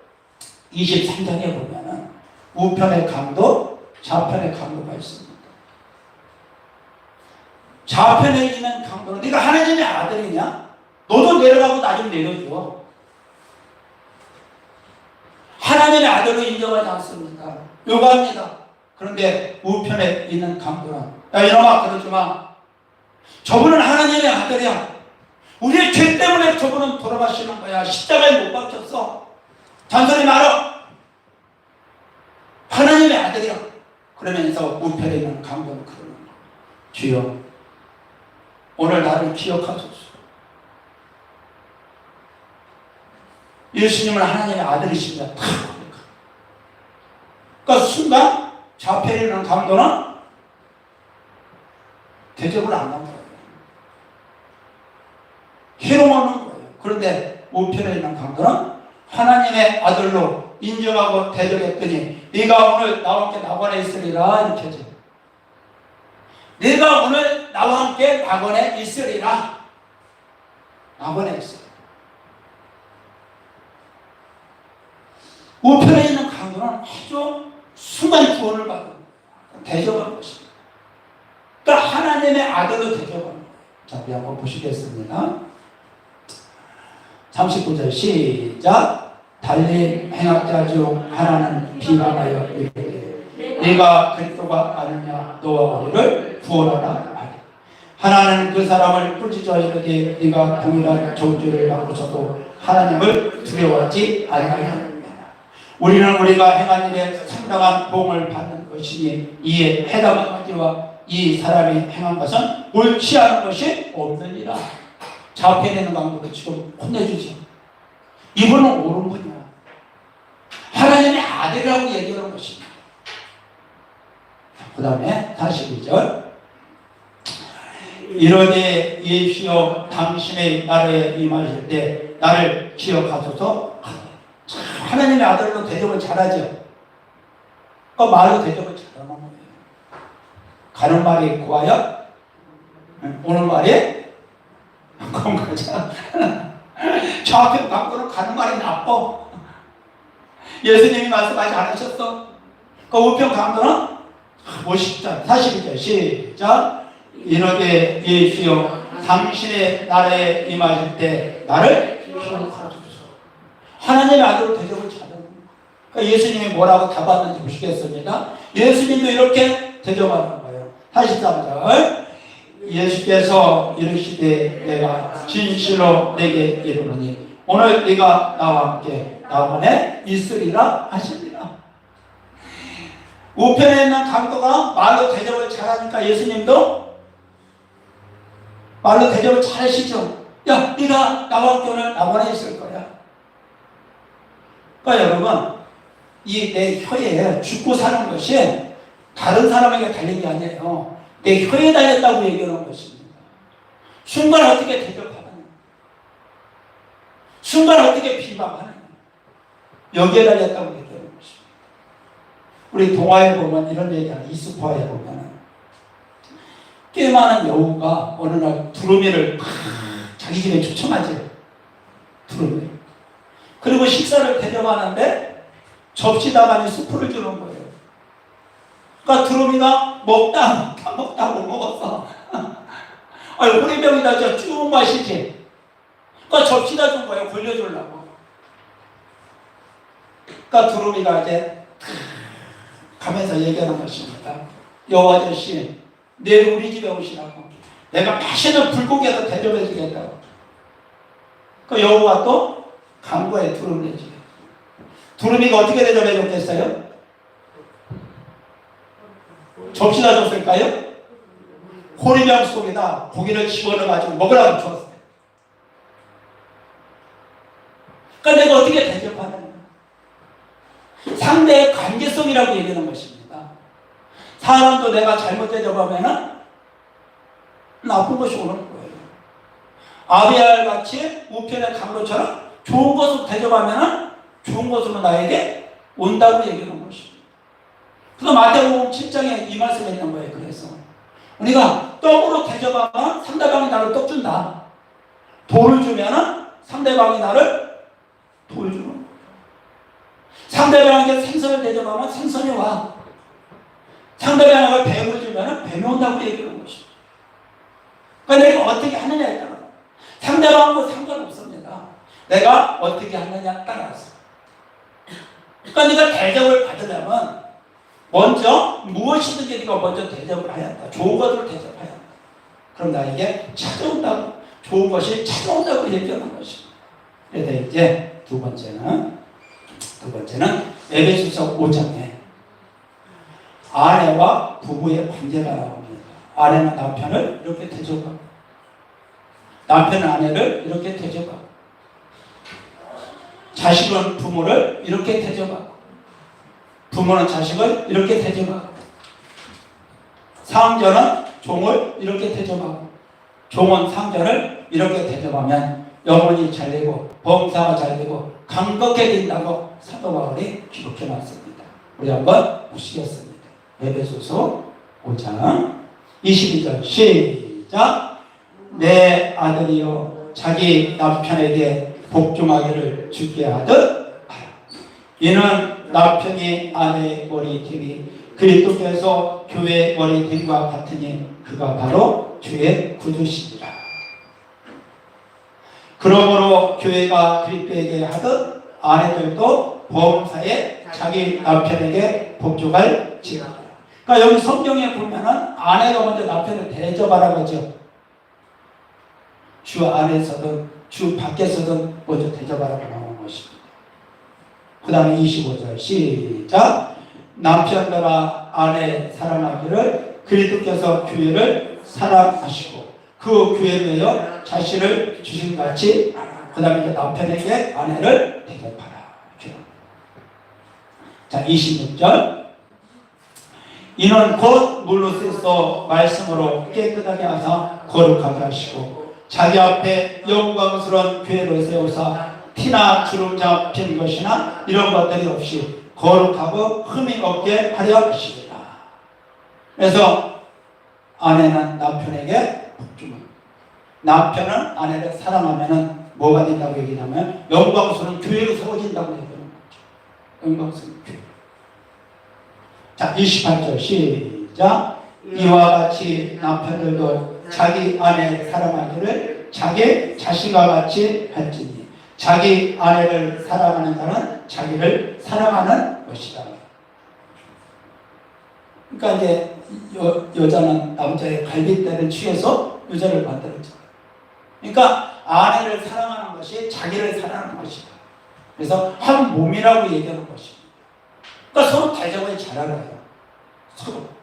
23장에 보면은 우편의 강도, 좌편의 강도가 있습니다. 좌편에 있는 강도는 네가 하나님의 아들이냐? 너도 내려가고 나 좀 내려줘. 하나님의 아들로 인정하지 않습니까? 요구합니다. 그런데 우편에 있는 강도는, 야 이놈아, 그러지 마. 저분은 하나님의 아들이야. 우리의 죄 때문에 저분은 돌아가시는 거야. 십자가에 못 박혔어. 잔소리 말어. 하나님의 아들이야. 그러면서 우편에 있는 강도는 그러는 거야. 주여, 오늘 나를 기억하소서. 예수님은 하나님의 아들이십니다. 그러니까 순간 좌편에 있는 강도는 대접을 안 하는 거예요. 희롱하는 거예요. 그런데 우편에 있는 강도는 하나님의 아들로 인정하고 대접했더니 네가 오늘 나와 함께 낙원에 있으리라, 이렇게 하죠. 네가 오늘 나와 함께 낙원에 있으리라. 낙원에 있으리라. 우편에 있는 강도는 아주 순간 구원을 받은 대접한 것입니다. 그러니까 하나님의 아들로 대접하는 거예요. 자, 우리 한번 보시겠습니다. 39절 시작. 달리 행악자 중 하나는 비방하여 이르되 네가 그리스도가 아니냐 너와 우리를 구원하라 하리. 하나는 그 사람을 꾸짖어 이르되 네가 동일한 저주를 받고서도 하나님을 두려워하지 아니하느냐. 우리는 우리가 행한 일에 상당한 보응을 받는 것이니 이에 해당하기와 이 사람이 행한 것은 옳지 않은 것이 없느니라. 자폐되는 강도도 지금 혼내주죠. 이분은 옳은 분이야. 하나님의 아들이라고 얘기하는 것입니다. 그 다음에 42절 이러되 예수여 당신의 나라에 임하실 때 나를 기억하소서. 하나님의 아들로 대접을 잘하죠. 말로 대접을 잘하는 거예요. 가는 말이 고와요. 오는 말이 건강하죠. 저 앞에 강도는 가는 말이 나빠. 예수님이 말씀하지 않으셨어. 그 우편 강도는 멋있다. 42절 시작. 이르되 예수여 당신의 나라에 임하실 때 나를 기억하소서. 하나님의 아들로 대접을 잘하는 거예요. 그러니까 예수님이 뭐라고 답하는지 보시겠습니다. 예수님도 이렇게 대접하는 거예요. 43절 예수께서 이르시되 내가 진실로 내게 이르노니 오늘 네가 나와 함께 나원에 있으리라 하시니라. 우편에 있는 강도가 말로 대접을 잘하니까 예수님도 말로 대접을 잘하시죠. 야, 네가 나와 함께 오늘 나원에 있을 거야. 그러니까 여러분, 이 내 혀에 죽고 사는 것이 다른 사람에게 달린 게 아니에요. 내 혀에 달렸다고 얘기하는 것입니다. 순간 어떻게 대접하느냐, 순간 어떻게 비방하느냐, 여기에 달렸다고 얘기하는 것입니다. 우리 동화에 보면 이런 얘기하는, 이수파에 보면 꽤 많은 여우가 어느 날 두루미를 자기 집에 초청하지. 두루미. 그리고 식사를 대접하는데 접시다만이 수프를 주는 거예요. 그러니까 두루미가 먹다 못 먹었어. 아유, 호리병이다 저 쭉 마시지. 그러니까 접시다 준 거예요. 굴려주려고. 그러니까 두루미가 이제 가면서 얘기하는 것입니다. 여우 아저씨, 내일 우리 집에 오시라고. 내가 맛있는 불고기에서 대접해 주겠다고. 그 여우가 또 간 거예요. 두루미 집에. 두루미가 어떻게 대접해 줬겠어요? 접시다 줬을까요? 호리병 속에다 고기를 집어넣어가지고 먹으라고 줬어요. 그러니까 내가 어떻게 대접하느냐. 상대의 관계성이라고 얘기하는 것입니다. 사람도 내가 잘못 대접하면은 나쁜 것이 오는 거예요. 아비알 같이 우편의 강도처럼 좋은 것으로 대접하면은 좋은 것으로 나에게 온다고 얘기하는 것입니다. 그래서 마태복음 7장에 이 말씀이 있는 거예요. 그래서 우리가 떡으로 대접하면 상대방이 나를 떡 준다. 돌을 주면은 상대방이 나를 돌 주는 거예요. 상대방에게 생선을 대접하면 생선이 와. 상대방에게 뱀을 주면은 뱀이 온다고 얘기하는 것입니다. 그러니까 내가 어떻게 하느냐에 따라 상대방하고 상관없습니다. 내가 어떻게 하느냐에 따라서. 그러니까 네가 대접을 받으려면 먼저 무엇이든지 네가 먼저 대접을 해야 한다. 좋은 것을 대접해야 한다. 그럼 나에게 찾아온다고, 좋은 것이 찾아온다고 얘기하는 것입니다. 그래서 이제 두 번째는 에베소서 5장에 아내와 부부의 관계가 나옵니다. 아내는 남편을 이렇게 대접하고, 남편은 아내를 이렇게 대접하고, 자식은 부모를 이렇게 대접하고, 부모는 자식을 이렇게 대접하고, 상전은 종을 이렇게 대접하고, 종은 상전을 이렇게 대접하면 영혼이 잘 되고 범사가 잘 되고 강건해진다고 사도 바울이 기록해 놨습니다. 우리 한번 보시겠습니다. 에베소서 5장 22절 시작. 내 아들이여 자기 남편에게 복종하기를 주께 하듯 하라. 이는 남편이 아내의 머리됨이 그리스도께서 교회의 머리됨과 같으니 그가 바로 주의 구주시니라. 그러므로 교회가 그리스도에게 하듯 아내들도 범사에 자기 남편에게 복종할지어다. 그러니까 여기 성경에 보면은 아내가 먼저 남편을 대접하라고 하죠. 주 안에서든 주 밖에서든 먼저 대접하라고 나오는 것입니다. 그 다음에 25절 시작. 남편들아 아내 사랑하기를 그리스도께서 교회를 사랑하시고 그 교회를 위하여 자신을 주신 같이 그 다음에 남편에게 아내를 대접하라. 자 26절. 이는 곧 물로 씻어 말씀으로 깨끗하게 하사 거룩하게 하시고 자기 앞에 영광스러운 교회를 세우사 티나 주름 잡힌 것이나 이런 것들이 없이 거룩하고 흠이 없게 하려 하시리라. 그래서 아내는 남편에게 복종합니다. 남편은 아내를 사랑하면은 뭐가 된다고 얘기하면 영광스러운 교회로 세워진다고 얘기하는 거죠. 영광스러운 교회. 자 28절 시작. 이와 같이 남편들도 자기 아내 사랑하기를 자기 자신과 같이 할지니 자기 아내를 사랑하는 자는 자기를 사랑하는 것이다. 그러니까 이제 여자는 남자의 갈빗대를 취해서 여자를 만들었죠. 그러니까 아내를 사랑하는 것이 자기를 사랑하는 것이다. 그래서 한 몸이라고 얘기하는 것입니다. 그러니까 서로 대접을 잘하라요. 서로.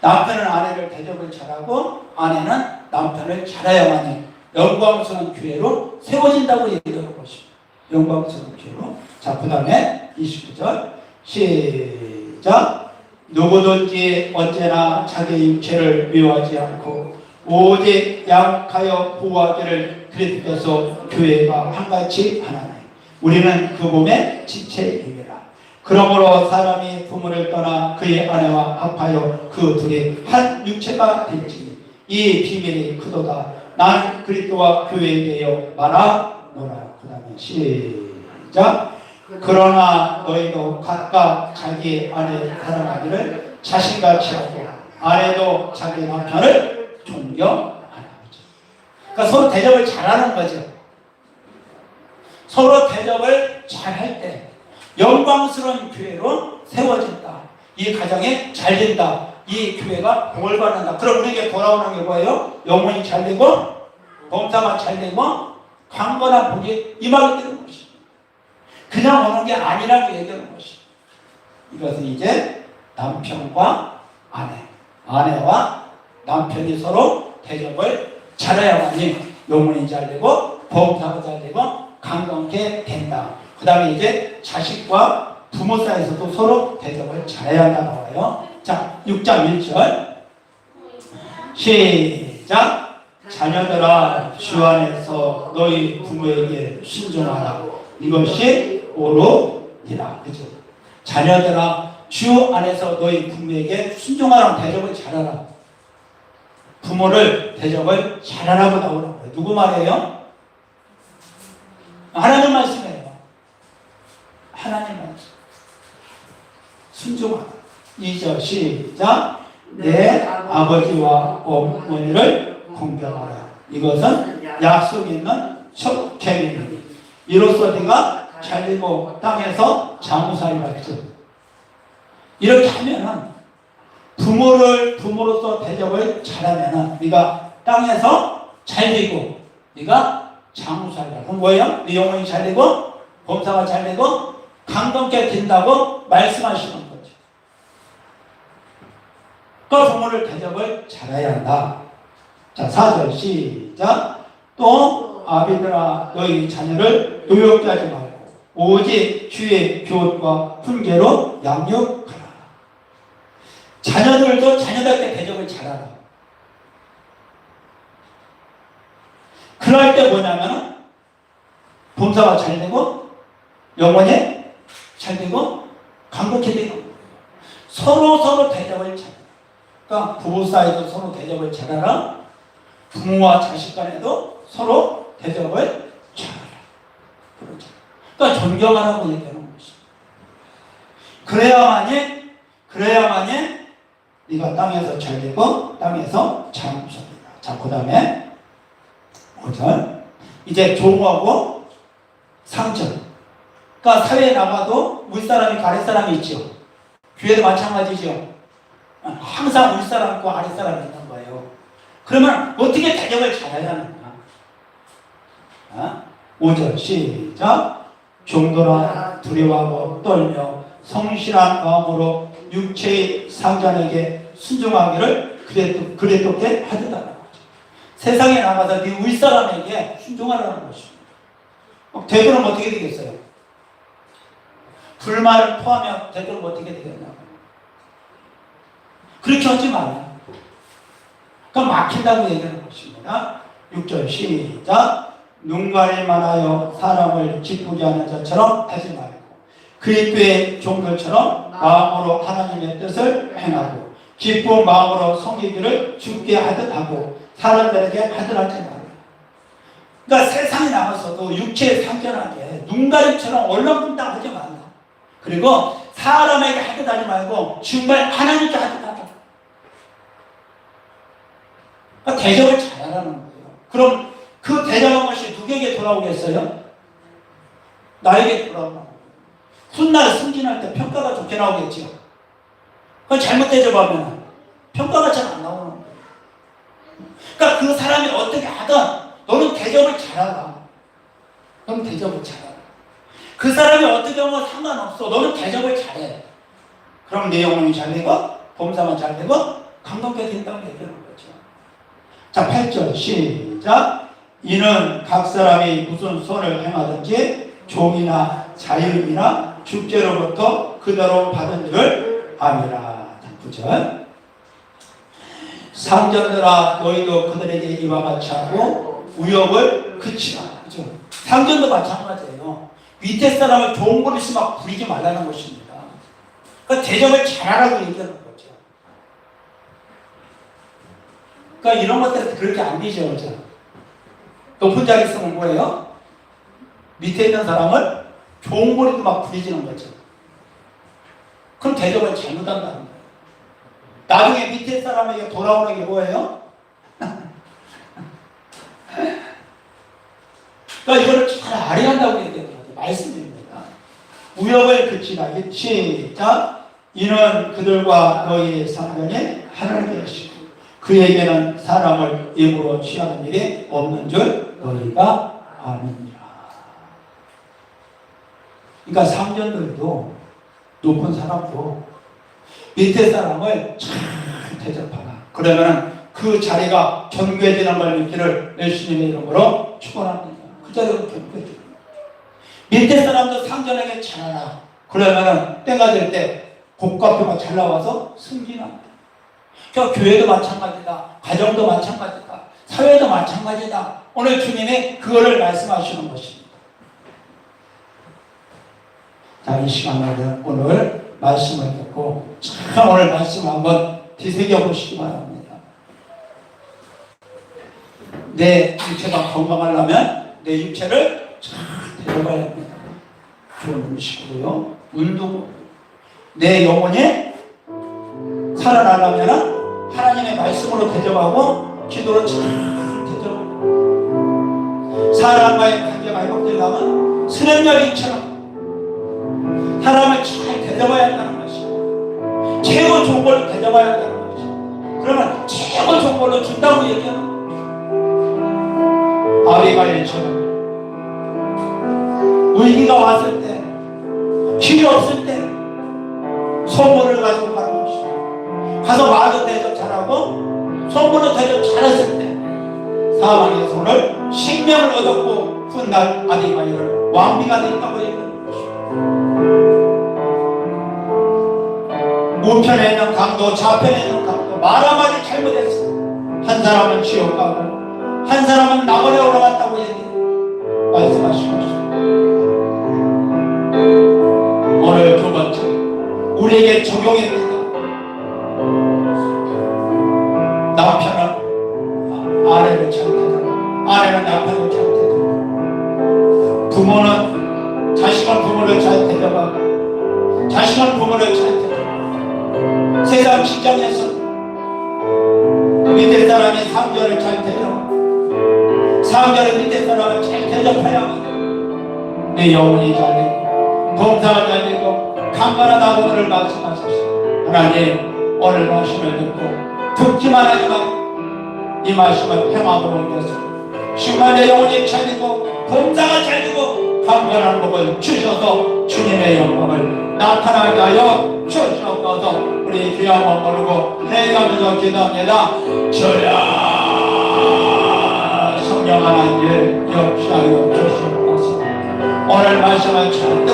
남편은 아내를 대접을 잘하고 아내는 남편을 잘해야만이 영광스러운 교회로 세워진다고 얘기하는 것입니다. 영광스러운 교회로. 자, 그 다음에 29절 시작. 누구든지 언제나 자기 육체를 미워하지 않고 오직 양하여 보호하기를 그리스도께서 교회가 한같이 하나니 우리는 그 몸의 지체이니라. 그러므로 사람이 부모를 떠나 그의 아내와 합하여 그 둘이 한 육체가 될지니 이 비밀이 크도다. 난 그리스도와 교회에 대하여 말하노라. 그 다음에 시작. 그러나 너희도 각각 자기 아내 사랑하기를 자신같이 하고 아내도 자기 남편을 존경하라. 그러니까 서로 대접을 잘하는 거죠. 서로 대접을 잘할 때 영광스러운 교회로 세워진다. 이 가정이 잘 된다. 이 교회가 복을 받는다. 그럼 우리에게 돌아오는 게 뭐예요? 영혼이 잘 되고 범사가 잘 되고 강건한 복이 임하게 되는 것입니다. 그냥 오는 게 아니라고 얘기하는 것입니다. 이것은 이제 남편과 아내와 남편이 서로 대접을 잘해야만이 영혼이 잘 되고 범사가 잘 되고 강건하게 된다. 그 다음에 이제 자식과 부모 사이에서도 서로 대접을 잘해야 한다 나와요. 자, 6장 1절 시작. 자녀들아 주 안에서 너희 부모에게 순종하라. 이것이 옳으니라. 그죠? 자녀들아 주 안에서 너희 부모에게 순종하라. 대접을 잘하라. 부모를 대접을 잘하라고 나오는 거예요. 누구 말이에요? 하나님 말씀이에요. 하나님 말씀. 순종하라. 2절 시작. 내 아버지와 어머니를 공경하라. 이것은 약속 있는 첫 계명이니 이로써 네가 잘되고 땅에서 장우사를 받죠. 이렇게 하면은 부모로서 대접을 잘하면은 네가 땅에서 잘되고 네가 장우사를 받고 뭐예요? 네 영혼이 잘되고 범사가 잘되고 강건케 된다고 말씀하시는 거죠. 그 부모를 대접을 잘해야 한다. 자, 4절 시작. 또 아비들아 너희 자녀를 노엽게 하지 말고 오직 주의 교훈과 훈계로 양육하라. 자녀들도 자녀들께 대접을 잘하라. 그럴 때 뭐냐면 범사가 잘되고 영혼이 잘되고 강력해 되는 거예요. 서로 대접을 잘해라. 그러니까 부부 사이도 서로 대접을 잘하라. 부모와 자식 간에도 서로 대접을 잘하라. 그러니까 존경하라고 얘기하는 것입니다. 그래야만이 네가 땅에서 잘되고 땅에서 장수합니다. 자, 그 다음에 5절. 이제 종하고 상전. 그러니까 사회에 나가도 윗사람이 아랫사람이 있죠. 교회도 마찬가지죠. 항상 윗사람 있고 아랫사람이 있는 거예요. 그러면 어떻게 대접을 잘해야 하느냐. 5절 시작. 종도나 두려워하고 떨며 성실한 마음으로 육체의 상전에게 순종하기를 그랬도록 하듯하라는 거죠. 세상에 나가서 네 윗사람에게 순종하라는 것입니다. 되도록 어떻게 되겠어요? 불만을 포하면 되도록 어떻게 되겠냐고. 그렇게 하지 말아요. 그럼 막힌다고 얘기하는 것입니다. 6절 시작. 눈가리만 하여 사람을 기쁘게 하는 자처럼 하지 말고 그리스도의 종들처럼 마음으로 하나님의 뜻을 행하고 기쁜 마음으로 섬기기를 주께 하듯 하고 사람들에게 하듯 하지 말고. 그러니까 세상에 나가서도 육체에 상전하게 눈가림처럼 얼렁뚱땅 하지 말라. 그리고 사람에게 하듯 하지 말고 정말 하나님께 하듯 하라. 그러니까 대접을 잘하라는 거예요. 그럼 그 대접한 것이 누구에게 돌아오겠어요? 나에게 돌아오는 거예요. 훗날 승진할 때 평가가 좋게 나오겠죠. 그걸 잘못 대접하면 평가가 잘 안 나오는 거예요. 그러니까 그 사람이 어떻게 하든 너는 대접을 잘하라. 너는 대접을 잘하라. 그 사람이 어떻게 하면 상관없어. 너는 대접을 잘해. 그럼 내 영혼이 잘 되고 범사만 잘 되고 감동게 된다고 얘기하는 거죠. 자, 8절 시작. 이는 각 사람이 무슨 선을 행하든지 종이나 자유인이나 주께로부터 그대로 받은 줄을 아미라. 9절. 상전들아 너희도 그들에게 이와 같이 하고 우욕을 그치라. 그죠? 상전도 마찬가지예요. 밑에 사람을 좋은 버릇이 막 부리지 말라는 것입니다. 그러니까 대접을 잘하라고 얘기하는 거죠. 그러니까 이런 것들은 그렇게 안 되죠. 그죠? 높은 자리 있으면 뭐예요? 밑에 있는 사람을 좋은 버릇도 막 부리지는 거죠. 그럼 대접을 잘못한다는 거예요. 나중에 밑에 사람에게 돌아오는 게 뭐예요? 그러니까 이거를 잘 알아야 한다고 얘기하는 거예요. 말씀드립니다. 우욕을 그치라. 시작. 이는 그들과 너희의 상관이 하나님께 하시고 그에게는 사람을 입으로 취하는 일이 없는 줄 너희가 아느니라. 그러니까 상전들도 높은 사람도 밑에 사람을 잘 대접하라. 그러면 그 자리가 견고해지는 걸 믿기를 예수님의 이름으로 축원합니다. 그 자리가 견고해지는 거예요. 밑에 사람도 상전에게 잘하라. 그러면 때가 될 때 곡과표가 잘 나와서 승진합니다. 그러니까 교회도 마찬가지다. 가정도 마찬가지다. 사회도 마찬가지다. 오늘 주님이 그거를 말씀하시는 것입니다. 자, 이 시간에 오늘 말씀을 듣고 참 오늘 말씀 한번 뒤새겨 보시기 바랍니다. 내 육체가 건강하려면 내 육체를 잘 데려가야 합니다. 좋은 음식으로요, 운동으로. 내 영혼이 살아나려면 하나님의 말씀으로 대접하고 기도로 잘 대접하고 사람과의 관계가 회복되려면 수련여인처럼 사람을 잘 대접해야 한다는 것이고 최고 좋은 걸로 대접해야 한다는 것이고 그러면 최고 좋은 걸로 준다고 얘기하는 거예요. 아비가일처럼 위기가 왔을 때 필요 없을 때 선물을 가지고 가는 것이고 가서 마저 대접 잘하고 선물로 대접 잘했을 때 사망의 손을 생명을 얻었고 훗날 아비가일은 왕비가 됐다고 얘기하는 것이고 우편에 있는 강도 좌편에 있는 강도 말 한마디 잘못했어. 한 사람은 지옥 가고 한 사람은 나무에 올라갔다고 말씀하신 것입니다. 오늘 두 번째 우리에게 적용입니다. 남편은 아내를 잘 대접하고 아내는 남편을 잘 대접하고 부모는 자식은 부모를 잘 대접하고 자식은 부모를 잘 대접하고 세상 직장에서 밑에 사람이 상전을 잘 대접하고 3절의 밑에 사람을 잘 대접하여 내 영혼이 잘되고 봉사가 잘되고 강건한 아버지를 말씀하셨습니다. 하나님 오늘 말씀을 듣고 듣기만 하지 말고 이 말씀을 행함으로 옮겼습니다. 시간 내 영혼이 잘되고 봉사가 잘되고 강건한 복을 주셔서 주님의 영광을 나타나게 하여 주시옵소서. 우리 주여 한번 부르고 회개하면서 기도합니다. 주여 성령 하나님 역사하여 주시옵소서. 오늘 말씀을 잘